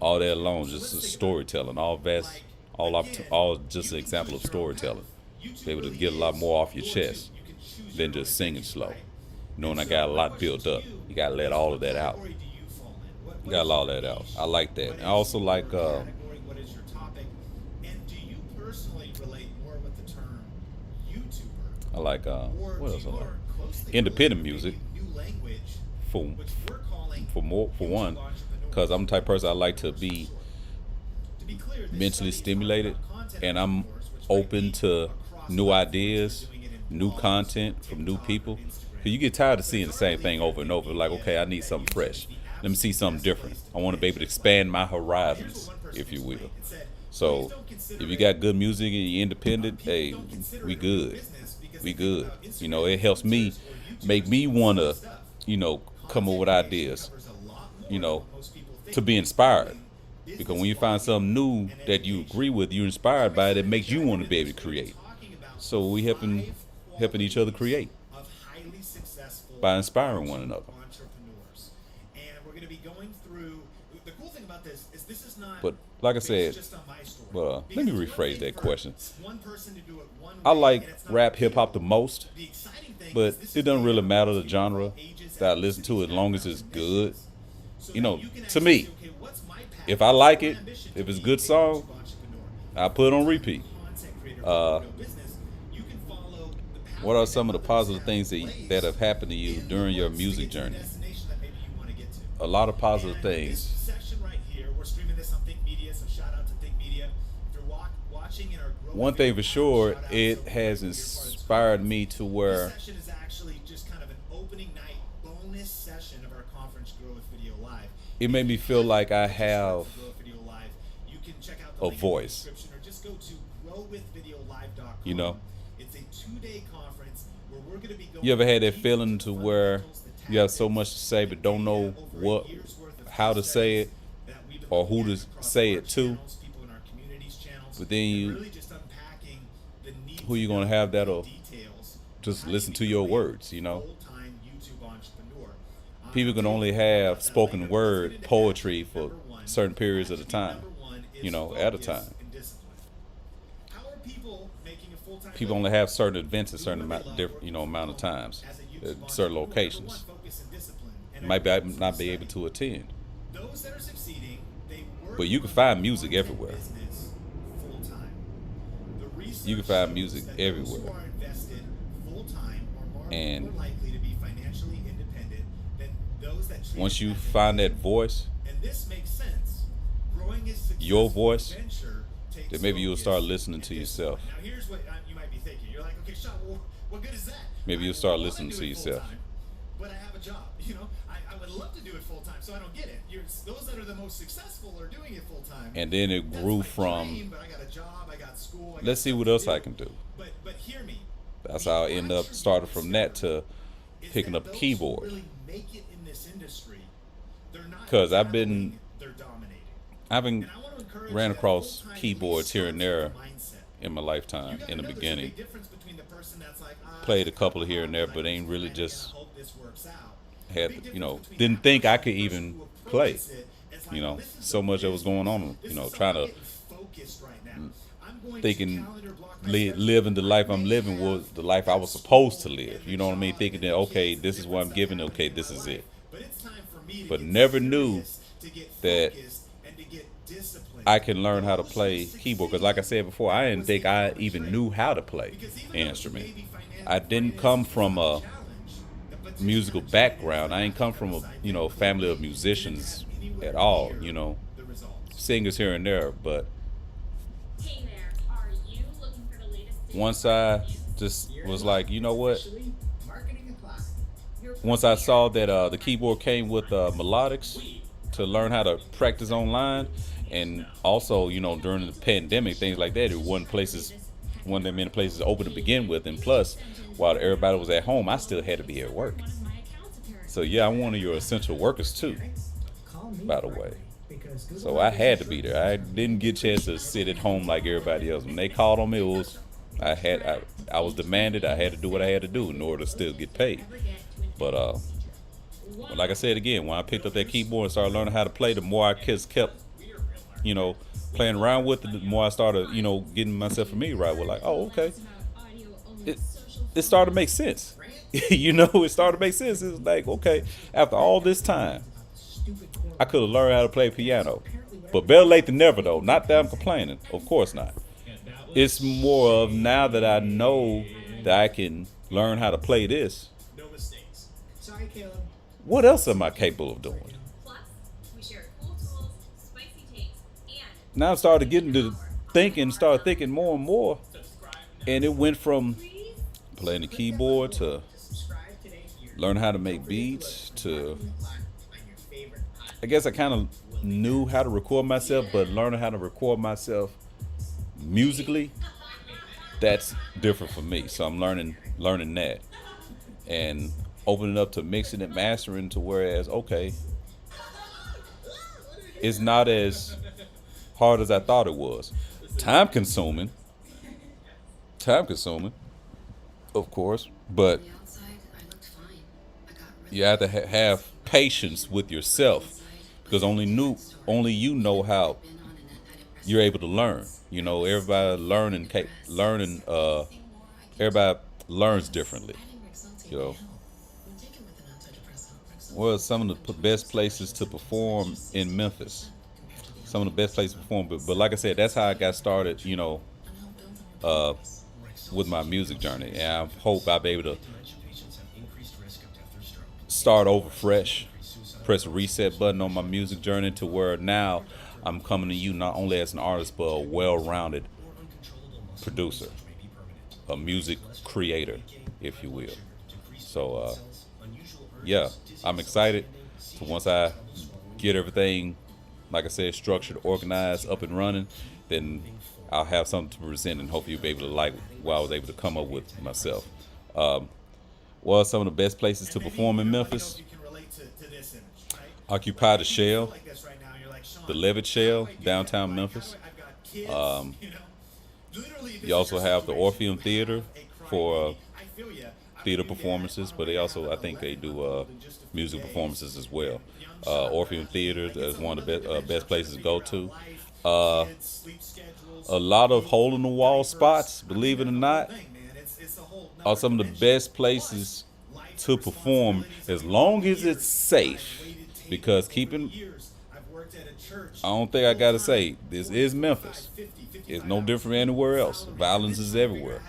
all that alone just is storytelling. All just an example of storytelling. Be able to get a lot more off your chest than just singing slow. Knowing I got a lot built up, you gotta let all of that out. You gotta let all that out. I like that. I also like I like what else I like? Independent music. For one, because I'm the type of person I like to be mentally stimulated, and I'm open to new ideas, new content from new people. Cause you get tired of seeing the same thing over and over. Like, okay, I need something fresh. Let me see something different. I want to be able to expand my horizons, if you will. So, if you got good music and you're independent, hey, we good. We good. You know, it helps me, make me want to, you know, come up with ideas, you know, to be inspired. Because when you find something new that you agree with, you're inspired by it, it makes you want to be able to create. So we helping each other create by inspiring one another. But like I said, let me rephrase that question. I like rap, hip hop the most, but it doesn't really matter the genre that I listen to as long as it's good. You know, to me, if I like it, if it's a good song, I put it on repeat. What are some of the positive things that have happened to you during your music journey? A lot of positive things. One thing for sure, it has inspired me to where bonus session of our conference Grow with Video Live. It made me feel like I have Grow with Video Live. You can check out the a link in the voice. description or just go to growwithvideolive.com. You know? It's a 2-day conference where we're going to be going. You ever had that feeling to where you have so much to say but don't know how to say it or who to say it to? But then who you gonna have that'll just listen to your words, you know? People can only have spoken word poetry for certain periods of the time, you know, at a time. People only have certain events at certain amount of times at certain locations. Might not be able to attend. But you can find music everywhere. You can find music everywhere. And once you find that voice, your voice, then maybe you'll start listening to yourself. Now here's what you might be thinking. You're like, okay, Sean, well, what good is that? Maybe you'll start listening to yourself. But I have a job. You know, I would love to do it full time, so I don't get it. Those that are the most successful are doing it full time. And then it grew from, but I got a job, I got school. let's see what else I can do. But hear me. That's how I end up started from that to picking up a keyboard. Because I've been ran across keyboards here and there in my lifetime in the beginning. Played a couple here and there, but ain't really just had, didn't think I could even play. So much that was going on, trying to thinking living the life I'm living was the life I was supposed to live. You know what I mean? Thinking that, okay, this is what I'm giving, okay, this is it. But never knew that I can learn how to play keyboard. Because like I said before, I didn't think I even knew how to play an instrument. I didn't come from a musical background. I ain't come from a family of musicians at all. Singers here and there. But once I just was like, you know what? Once I saw that the keyboard came with melodics to learn how to practice online, and also, during the pandemic, things like that, it wasn't that many places open to begin with, and plus, while everybody was at home, I still had to be at work. So yeah, I'm one of your essential workers too, by the way. So I had to be there. I didn't get a chance to sit at home like everybody else. When they called on me, I was demanded. I had to do what I had to do in order to still get paid. But like I said again, when I picked up that keyboard and started learning how to play, the more I just kept, playing around with it, the more I started, getting myself familiar right with, like, oh, okay. It started to make sense. It started to make sense. It was like, okay, after all this time, I could have learned how to play piano. But better late than never, though. Not that I'm complaining. Of course not. It's more of now that I know that I can learn how to play this, what else am I capable of doing? Now I started getting to started thinking more and more. And it went from playing the keyboard to learn how to make beats to, I guess I kind of knew how to record myself, but learning how to record myself musically, that's different for me. So I'm learning that and opening up to mixing and mastering to whereas, okay, it's not as hard as I thought it was. Time consuming, of course, but you have to have patience with yourself, because only you know how you're able to learn. Everybody everybody learns differently. Well, some of the best places to perform in Memphis. Some of the best places to perform, but like I said, that's how I got started, with my music journey. And I hope I'll be able to start over fresh, press a reset button on my music journey to where now I'm coming to you not only as an artist, but a well-rounded producer, a music creator, if you will. So yeah, I'm excited. So once I get everything, like I said, structured, organized, up and running, then I'll have something to present, and hopefully you'll be able to like what I was able to come up with myself. What are some of the best places to perform in Memphis? Occupy the Shell, the Levitt Shell, downtown Memphis. You also have the Orpheum Theater for theater performances, but they also, I think, they do music performances as well. Orpheum Theater is one of the best places to go to. Uh, a lot of hole in the wall spots, believe it or not, are some of the best places to perform as long as it's safe. Because I don't think I gotta say, this is Memphis. It's no different anywhere else. Violence is everywhere.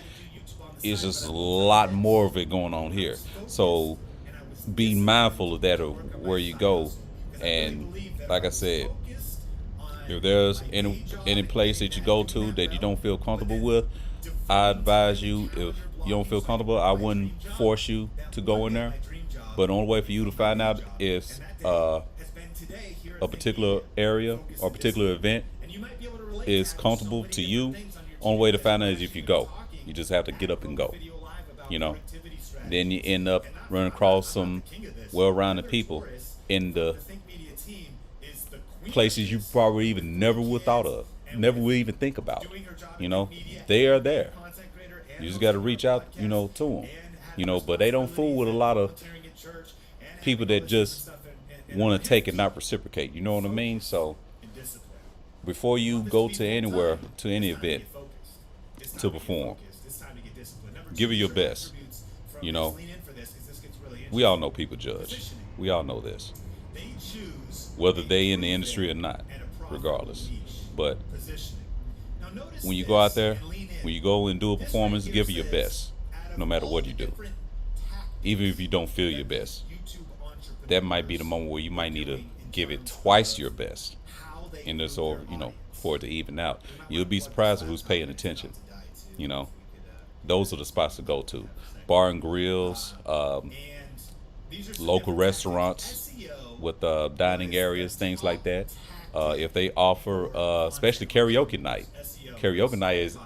It's just a lot more of it going on here. So be mindful of that, of where you go. And like I said, if there's any place that you go to that you don't feel comfortable with, I advise you, if you don't feel comfortable, I wouldn't force you to go in there. But the only way for you to find out if a particular area or particular event is comfortable to you, only way to find out is if you go. You just have to get up and go, you know. Then you end up running across some well-rounded people in the places you probably even never would thought of, never would even think about. You know, they are there. You just got to reach out, you know, to them. You know, but they don't fool with a lot of people that just want to take and not reciprocate. You know what I mean? So before you go to anywhere, to any event to perform, give it your best. You know, we all know people judge. We all know this, whether they in the industry or not, regardless. But when you go out there, when you go and do a performance, give it your best, no matter what you do. Even if you don't feel your best, that might be the moment where you might need to give it twice your best, in this, or you know, for it to even out. You'll be surprised at who's paying attention. You know, those are the spots to go to. Bar and grills, local restaurants with dining areas, things like that. If they offer, especially karaoke night. Karaoke night is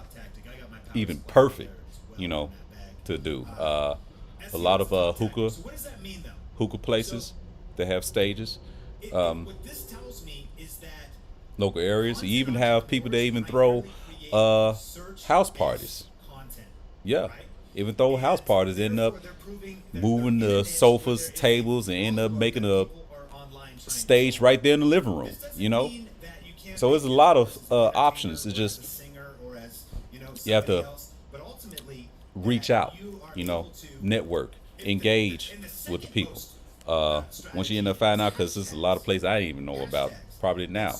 even perfect, you know, to do. A lot of hookah places that have stages. Local areas. You even have people that even throw house parties. Yeah. Even though house parties end up moving the sofas, tables, and end up making a stage right there in the living room, you know? So there's a lot of options. It's just, you have to reach out, you know, network, engage with the people. Once you end up finding out, because there's a lot of places I didn't even know about, probably now.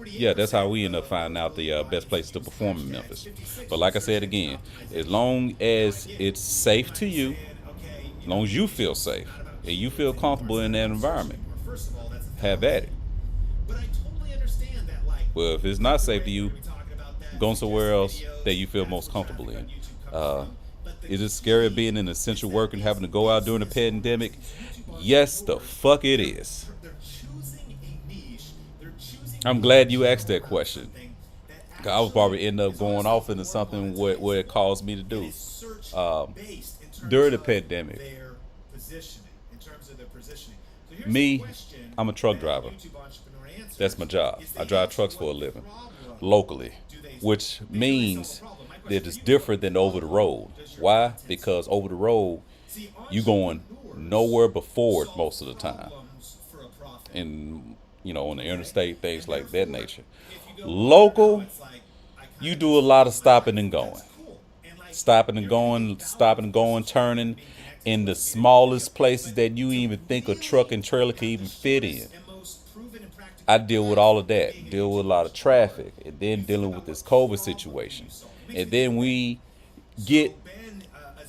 Yeah, that's how we end up finding out the best places to perform in Memphis. But like I said again, as long as it's safe to you, as long as you feel safe and you feel comfortable in that environment, have at it. Well, if it's not safe to you, go somewhere else that you feel most comfortable in. Is it scary being an essential worker and having to go out during the pandemic? Yes, the fuck it is. I'm glad you asked that question. I was probably end up going off into something where it caused me to do. During the pandemic, me, I'm a truck driver. That's my job. I drive trucks for a living, locally, which means that it's different than over the road. Why? Because over the road, you going nowhere but forward most of the time. And, you know, on the interstate, things like that nature. Local, you do a lot of stopping and going. Stopping and going, turning in the smallest places that you even think a truck and trailer can even fit in. I deal with all of that, deal with a lot of traffic, and then dealing with this COVID situation. And then we get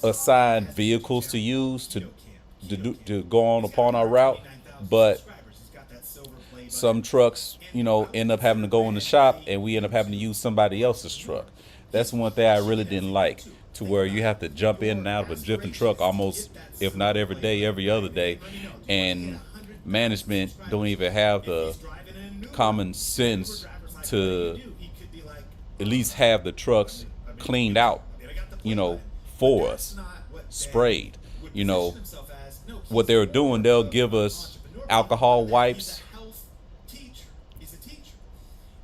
assigned vehicles to use to go on upon our route, but some trucks, you know, end up having to go in the shop, and we end up having to use somebody else's truck. That's one thing I really didn't like, to where you have to jump in and out of a drifting truck almost, if not every day, every other day, and management don't even have the common sense to at least have the trucks cleaned out, for us, sprayed. What they're doing, they'll give us alcohol wipes.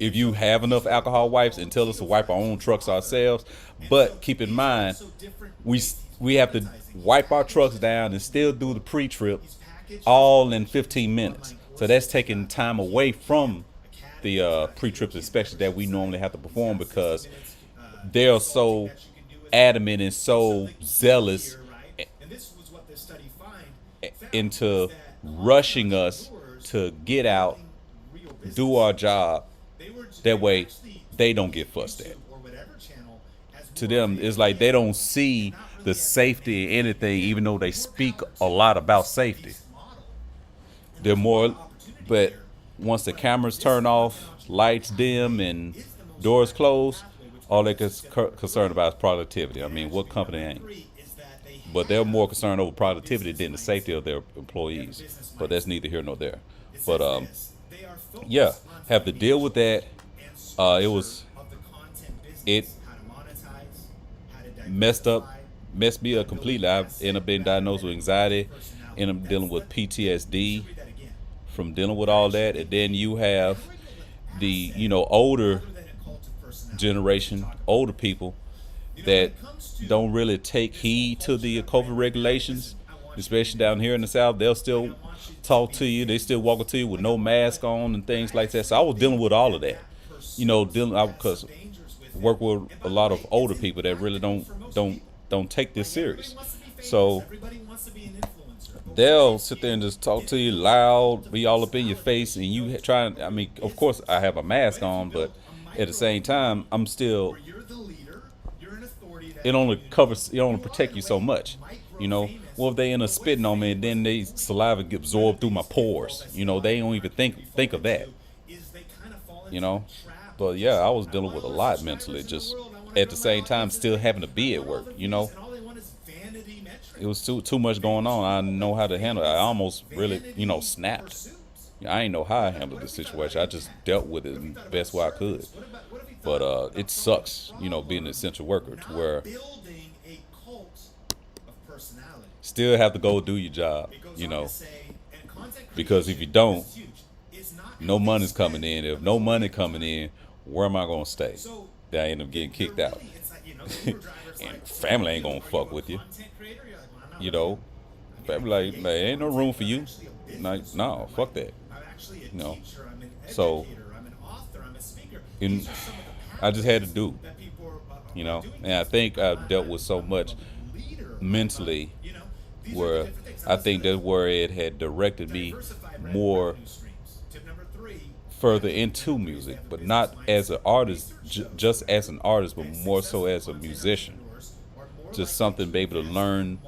If you have enough alcohol wipes, and tell us to wipe our own trucks ourselves. But keep in mind, we have to wipe our trucks down and still do the pre-trip all in 15 minutes. So that's taking time away from the pre-trip inspections that we normally have to perform, because they're so adamant and so zealous into rushing us to get out, do our job. That way they don't get fussed at. To them, it's like they don't see the safety in anything, even though they speak a lot about safety. They're more, but once the cameras turn off, lights dim, and doors close, all they're concerned about is productivity. I mean, what company ain't? But they're more concerned over productivity than the safety of their employees. But that's neither here nor there. But yeah, have to deal with that. It messed me up completely. I ended up being diagnosed with anxiety, ended up dealing with PTSD from dealing with all that. And then you have the older generation, older people that don't really take heed to the COVID regulations, especially down here in the South. They'll still talk to you, they still walk up to you with no mask on and things like that. So I was dealing with all of that, because I work with a lot of older people that really don't take this serious. So they'll sit there and just talk to you loud, be all up in your face, and you try. I mean, of course I have a mask on, but at the same time, I'm still. It only protect you so much, Well, if they end up spitting on me, and then they saliva get absorbed through my pores, they don't even think of that, But yeah, I was dealing with a lot mentally, just at the same time still having to be at work, It was too much going on. I didn't know how to handle it. I almost really, snapped. I didn't know how I handled the situation. I just dealt with it the best way I could. But it sucks, being an essential worker, to where still have to go do your job, because if you don't, no money's coming in. If no money coming in, where am I gonna stay? Then I end up getting kicked out. And family ain't gonna fuck with you. Family like, man, ain't no room for you. Like, no, fuck that. So, and I just had to do, and I think I've dealt with so much mentally, where I think that's where it had directed me more further into music, but not as an artist, just as an artist, but more so as a musician. Just something, be able to learn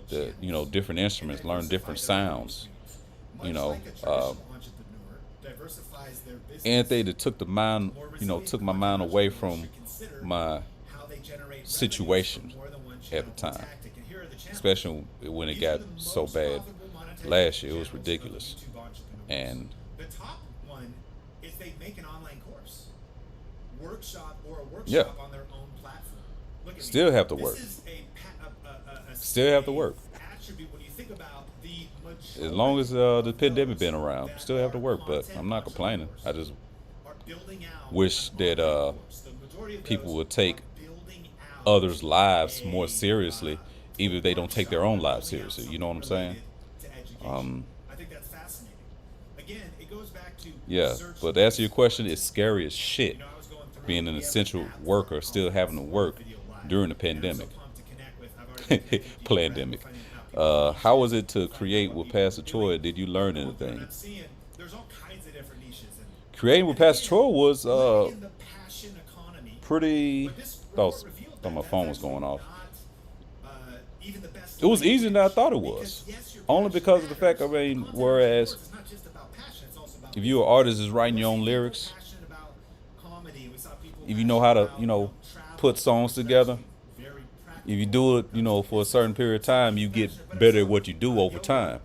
the, different instruments, learn different sounds, anything that took my mind away from my situation at the time, especially when it got so bad last year. It was ridiculous. And yeah, still have to work. Still have to work. As long as the pandemic been around, still have to work. But I'm not complaining. I just wish that people would take others' lives more seriously, even if they don't take their own lives seriously. You know what I'm saying? Yeah, but to answer your question, it's scary as shit being an essential worker, still having to work during the pandemic. Pandemic. How was it to create with Pastor Troy? Did you learn anything? Creating with Pastor Troy was pretty. Thought my phone was going off. It was easier than I thought it was. Only because of the fact, whereas if you're an artist is writing your own lyrics, if you know how to, put songs together. If you do it, you know, for a certain period of time, you get better at what you do over time.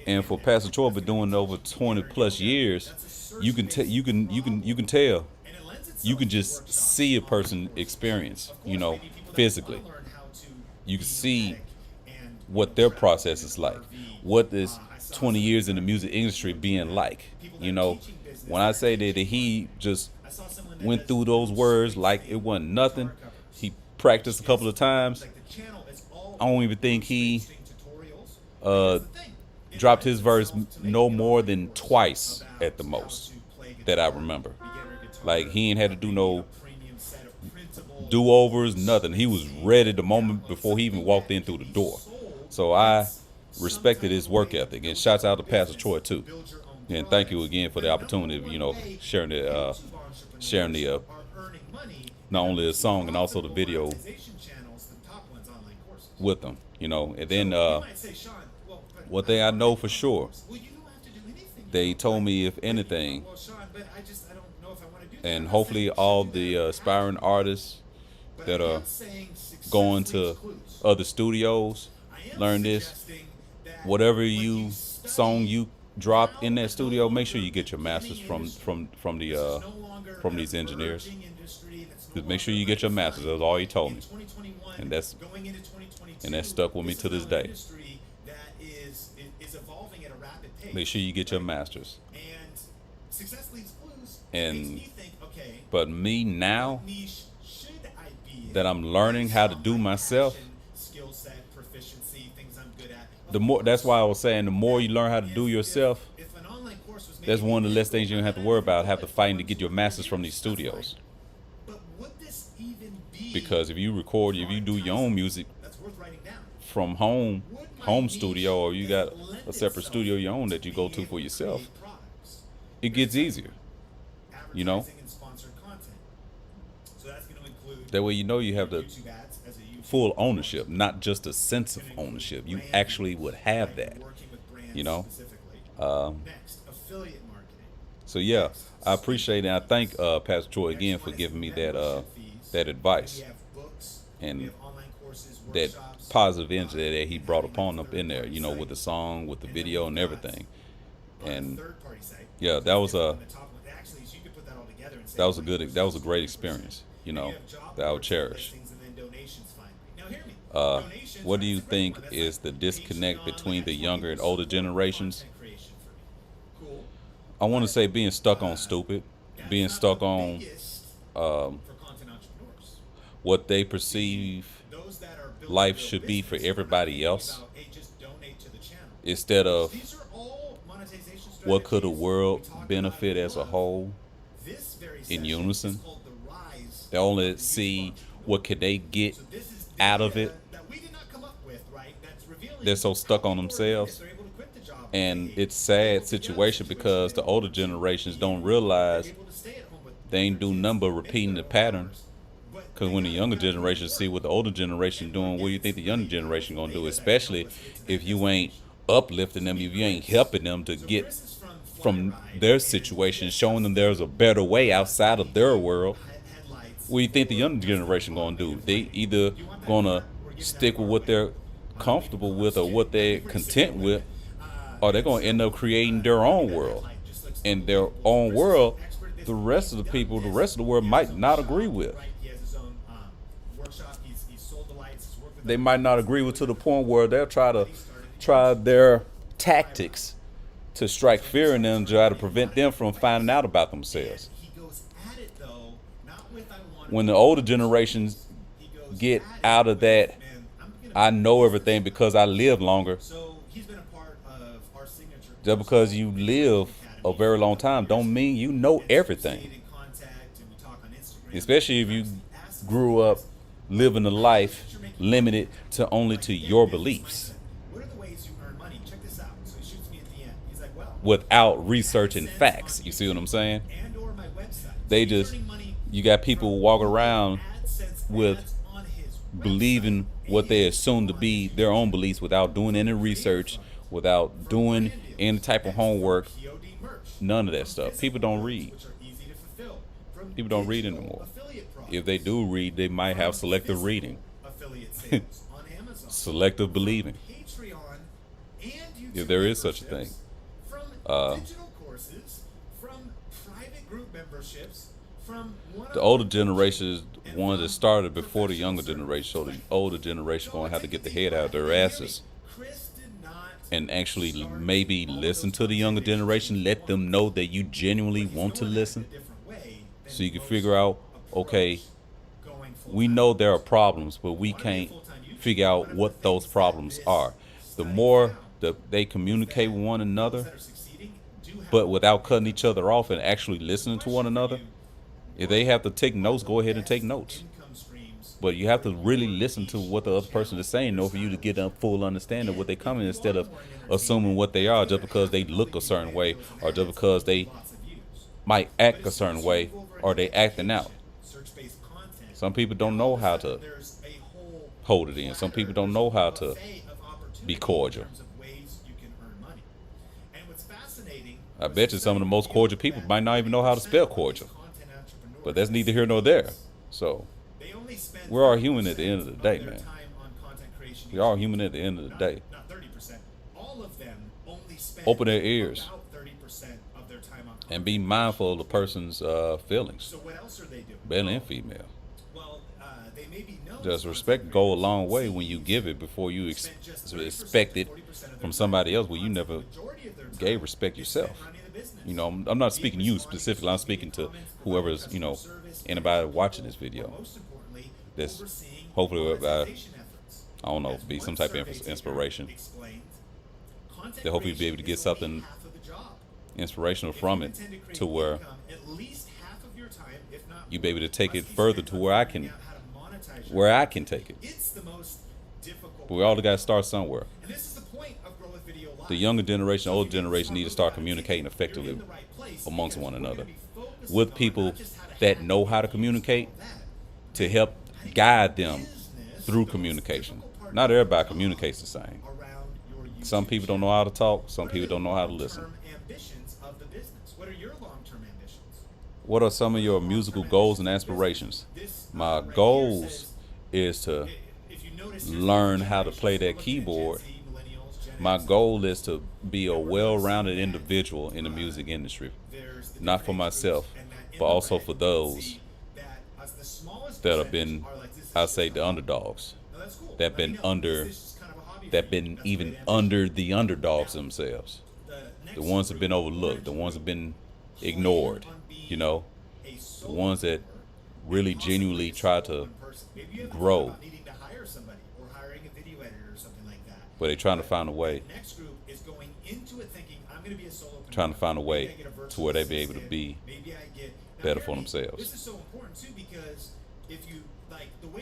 And for Pastor Troy, been doing it over 20 plus years, you can tell, you can just see a person experience, you know, physically. You can see what their process is like, what is 20 years in the music industry being like. You know, when I say that he just went through those words like it wasn't nothing, he practiced a couple of times. I don't even think he dropped his verse no more than twice at the most that I remember. Like, he ain't had to do no do-overs, nothing. He was ready the moment before he even walked in through the door. So I respected his work ethic, and shouts out to Pastor Troy too. And thank you again for the opportunity of, you know, sharing the not only the song and also the video with them, you know. And then one thing I know for sure, they told me, if anything, and hopefully all the aspiring artists that are going to other studios learn this: whatever song you drop in that studio, make sure you get your masters from these engineers. Just make sure you get your masters. That's all he told me, and that stuck with me to this day. Make sure you get your masters. And but me now that I'm learning how to do myself, the more, that's why I was saying, the more you learn how to do yourself, that's one of the less things you don't have to worry about, have to fight to get your masters from these studios. Because if you do your own music from home studio, or you got a separate studio your own that you go to for yourself, it gets easier, you know. That way, you know, you have the full ownership, not just a sense of ownership. You actually would have that, you know. So yeah, I appreciate it. And I thank Pastor Troy again for giving me that advice and that positive energy that he brought upon up in there, you know, with the song, with the video, and everything. And yeah, that was a great experience, you know, that I would cherish. What do you think is the disconnect between the younger and older generations? I want to say being stuck on stupid, being stuck on what they perceive life should be for everybody else, instead of what could the world benefit as a whole in unison. They only see what could they get out of it. They're so stuck on themselves, and it's a sad situation because the older generations don't realize they ain't do nothing but repeating the pattern. Because when the younger generation see what the older generation doing, what do you think the younger generation gonna do? Especially if you ain't uplifting them, if you ain't helping them to get from their situation, showing them there's a better way outside of their world. What do you think the younger generation gonna do? They either gonna stick with what they're comfortable with or what they're content with, or they're gonna end up creating their own world. And their own world, the rest of the world might not agree with. They might not agree with, to the point where they'll try their tactics to strike fear in them, try to prevent them from finding out about themselves. When the older generations get out of that, I know everything because I live longer. Just because you live a very long time don't mean you know everything. Especially if you grew up living a life limited to only to your beliefs, without research and facts. You see what I'm saying? You got people walk around with believing what they assume to be their own beliefs without doing any research, without doing any type of homework, none of that stuff. People don't read. People don't read anymore. If they do read, they might have selective reading, affiliate sales on Amazon, selective believing, Patreon, and YouTube if there is such a thing. from digital courses, from private group memberships, from The older generation is ones that started before the younger generation, so the older generation going to have to get the head out of their asses Chris did not and actually maybe listen to the younger generation, let them know that you genuinely want to listen, so you can figure out, okay, we know there are problems, but we can't figure out what those problems are. The more that they communicate with one another, but without cutting each other off and actually listening to one another, if they have to take notes, go ahead and take notes. But you have to really listen to what the other person is saying in order for you to get a full understanding of what they're coming, instead of assuming what they are just because they look a certain way, or just because they might act a certain way, or they acting out. Some people don't know how to hold it in. Some people don't know how to be cordial. I bet you some of the most cordial people might not even know how to spell cordial. But that's neither here nor there. So we're all human at the end of the day, man. We're all human at the end of the day. Open their ears and be mindful of the person's feelings, male and female. Does respect go a long way when you give it before you expect it from somebody else? Well, you never gave respect yourself. You know, I'm not speaking to you specifically. I'm speaking to whoever's, you know, anybody watching this video. This hopefully, I don't know, be some type of inspiration. They hopefully be able to get something inspirational from it, to where you be able to take it further to where I can take it. But we all got to start somewhere. The younger generation, older generation need to start communicating effectively amongst one another with people that know how to communicate, to help guide them through communication. Not everybody communicates the same. Some people don't know how to talk. Some people don't know how to listen. What are some of your musical goals and aspirations? My goals is to learn how to play that keyboard. My goal is to be a well-rounded individual in the music industry, not for myself, but also for those that have been, I say, the underdogs, that been even under the underdogs themselves, the ones that have been overlooked, the ones that have been ignored, you know, the ones that really genuinely try to grow, but they're trying to find a way, to where they be able to be better for themselves.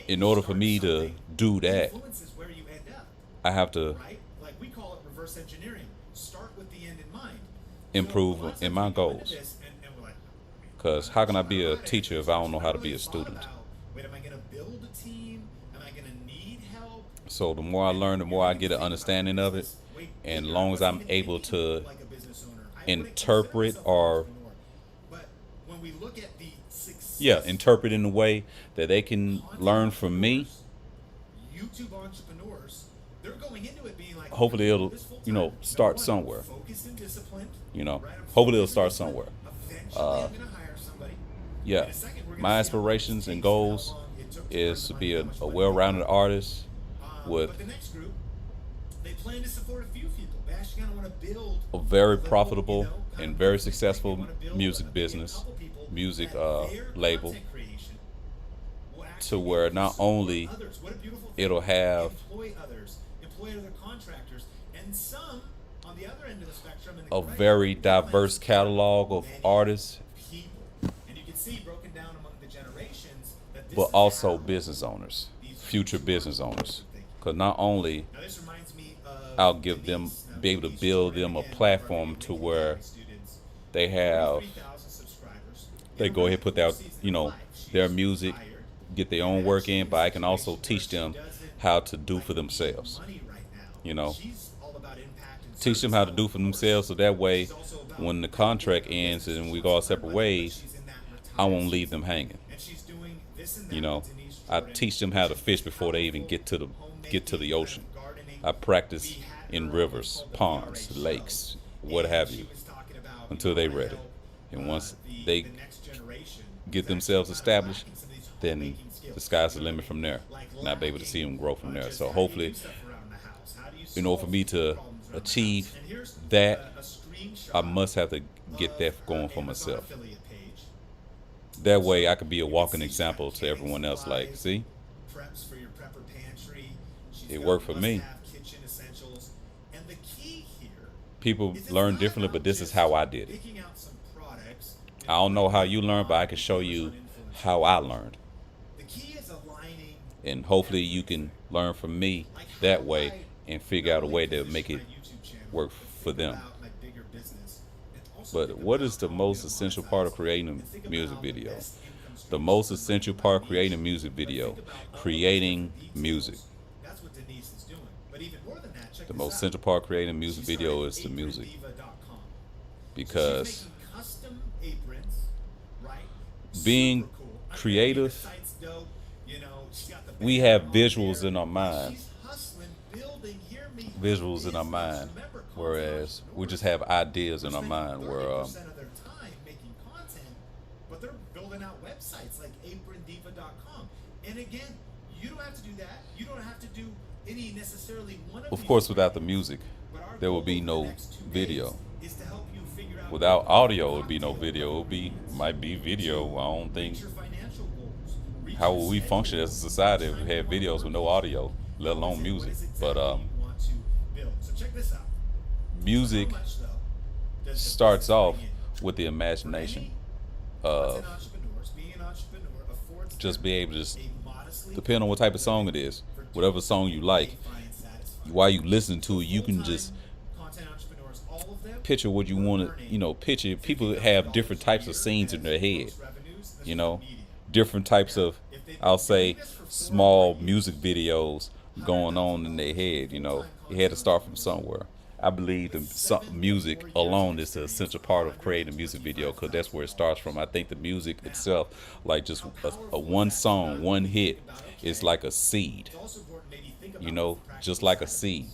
In order for me to do that, I have to improve in my goals. Because how can I be a teacher if I don't know how to be a student? So the more I learn, the more I get an understanding of it. And as long as I'm able to interpret or interpret in a way that they can learn from me, hopefully it'll, start somewhere. Hopefully it'll start somewhere. My aspirations and goals is to be a well-rounded artist with a very profitable and very successful music business, music label, to where not only it'll have a very diverse catalog of artists, but also business owners, future business owners. Because not only I'll be able to build them a platform to where they go ahead and put their music, get their own work in, but I can also teach them how to do for themselves. Teach them how to do for themselves, so that way when the contract ends and we go our separate ways, I won't leave them hanging. You know, I teach them how to fish before they even get to the ocean. I practice in rivers, ponds, lakes, what have you, until they're ready. And once they get themselves established, then the sky's the limit from there. And I'll be able to see them grow from there. So hopefully, in order for me to achieve that, I must have to get that going for myself. That way I could be a walking example to everyone else. Like, see, it worked for me. People learn differently, but this is how I did it. I don't know how you learned, but I can show you how I learned. And hopefully you can learn from me that way and figure out a way to make it work for them. But what is the most essential part of creating a music video? The most essential part of creating a music video, creating music. The most essential part of creating a music video is the music. Because being creative, we have visuals in our mind. Visuals in our mind. Whereas we just have ideas in our mind where but they're building out websites like aprondiva.com. And again, you don't have to do that. You don't have to do any necessarily one of course, without the music, there will be no video. Without audio, there would be no video. Might be video. I don't think. How will we function as a society if we had videos with no audio, let alone music? But music starts off with the imagination of just be able to just depend on what type of song it is, whatever song you like. While you listen to it, you can just picture what you want to, picture. People have different types of scenes in their head, different types of, I'll say, small music videos going on in their head. It had to start from somewhere. I believe the music alone is the essential part of creating a music video because that's where it starts from. I think the music itself, like just a one song, one hit, is like a seed. Just like a seed.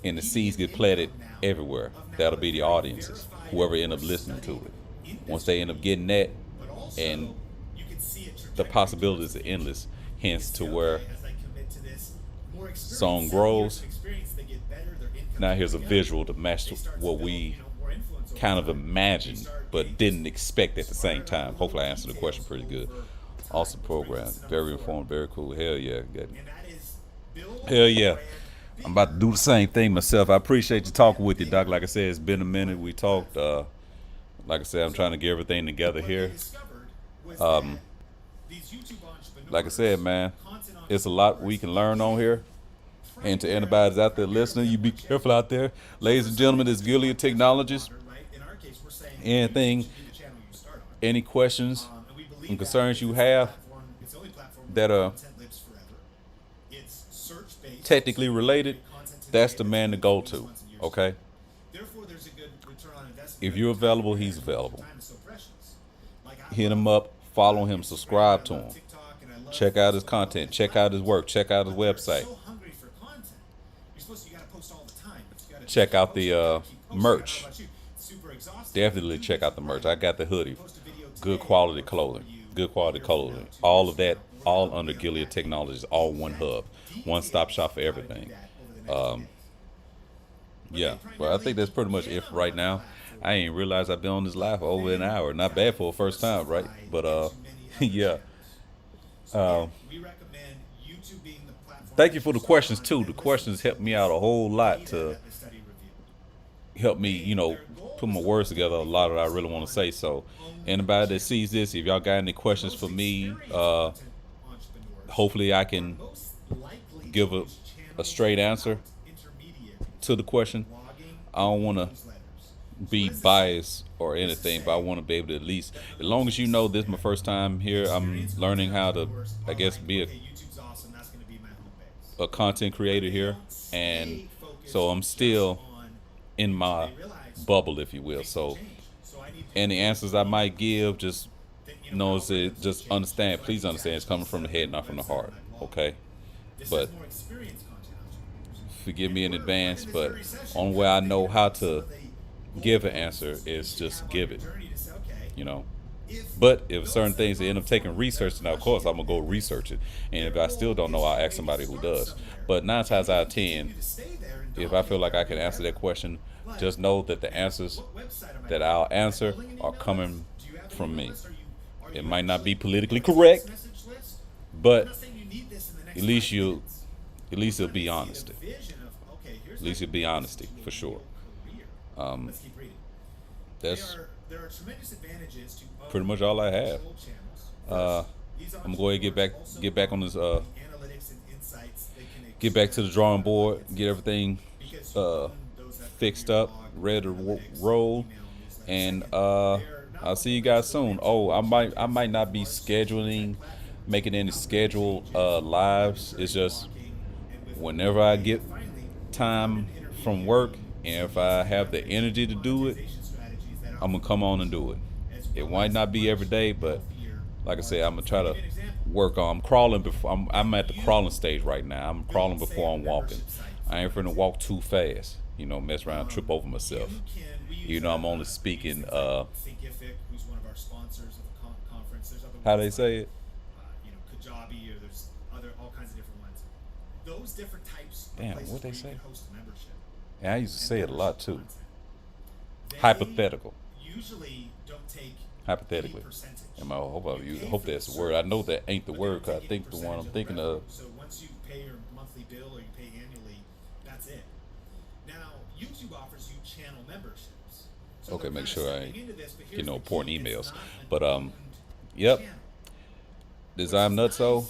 And the seeds get planted everywhere. That'll be the audiences, whoever end up listening to it. Once they end up getting that, and the possibilities are endless, hence to where song grows. Now here's a visual to match what we kind of imagined but didn't expect at the same time. Hopefully I answered the question pretty good. Awesome program. Very informed, very cool. Hell yeah. Hell yeah. I'm about to do the same thing myself. I appreciate you talking with you, Doc. Like I said, it's been a minute. We talked. Like I said, I'm trying to get everything together here. Like I said, man, it's a lot we can learn on here. And to anybody that's out there listening, you be careful out there. Ladies and gentlemen, it's Gilead Technologies. Any questions and concerns you have that are technically related, that's the man to go to, okay? If you're available, he's available. Hit him up, follow him, subscribe to him. Check out his content, check out his work, check out his website. Check out the merch. Definitely check out the merch. I got the hoodie. Good quality clothing. Good quality clothing. All of that, all under Gilead Technologies, all one hub. One-stop shop for everything. Yeah, well, I think that's pretty much it for right now. I ain't realized I've been on this live for over an hour. Not bad for a first time, right? But, yeah. Thank you for the questions, too. The questions helped me out a whole lot to help me, put my words together a lot that I really want to say. So, anybody that sees this, if y'all got any questions for me, hopefully I can give a straight answer to the question. I don't want to be biased or anything, but I want to be able to at least, as long as this is my first time here, I'm learning how to, I guess, be a content creator here, and so I'm still in my bubble, if you will. So and the answers I might give, just knows it. Just understand. Please understand, it's coming from the head, not from the heart. Okay, but forgive me in advance. But only way I know how to give an answer is just give it. You know. But if certain things they end up taking research, now of course I'm gonna go research it. And if I still don't know, I'll ask somebody who does. But 9 times out of 10, if I feel like I can answer that question, just know that the answers that I'll answer are coming from me. It might not be politically correct, but at least it'll be honesty. At least it'll be honesty for sure. That's pretty much all I have. I'm gonna go ahead and get back on this. Get back to the drawing board. Get everything fixed up, ready to roll, and I'll see you guys soon. Oh, I might not be making any scheduled lives. It's just whenever I get time from work, and if I have the energy to do it, I'm gonna come on and do it. It might not be every day, but like I said, I'm gonna try to work on. I'm crawling before. I'm at the crawling stage right now. I'm crawling before I'm walking. I ain't finna walk too fast. You know, mess around, trip over myself. You know, I'm only speaking. How they say it? Kajabi, or there's all kinds of different ones. Those different types. Damn, what they where you say? can host a membership. Yeah, I used to say it a lot too. They Hypothetical. Usually don't take Hypothetically. any percentage. I hope that's the word. I know that ain't the word, because I think the one I'm thinking of. So once you pay your monthly bill or you pay annually, that's it. Now, YouTube offers you channel memberships. So Okay, they're make kinda sure I stepping into this, but get here's no the important key. It's emails. not an But owned yep. channel. This IamNutzo,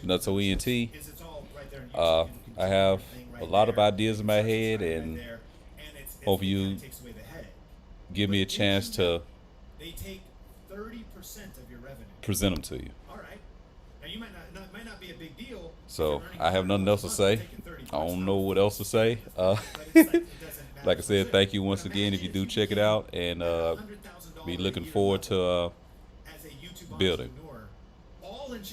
Nutzo ENT. Is it's all right there on YouTube. You can I do have everything a right lot of there. ideas in my It's head, right and there, and hope it you kinda takes away the headache. give me a chance to They take 30% of your revenue. present them to you. All right. Now you might not be a big deal. So I have nothing else to say. I don't know what else to say. Like I said, thank you once again if you do check it out, and be looking forward to building.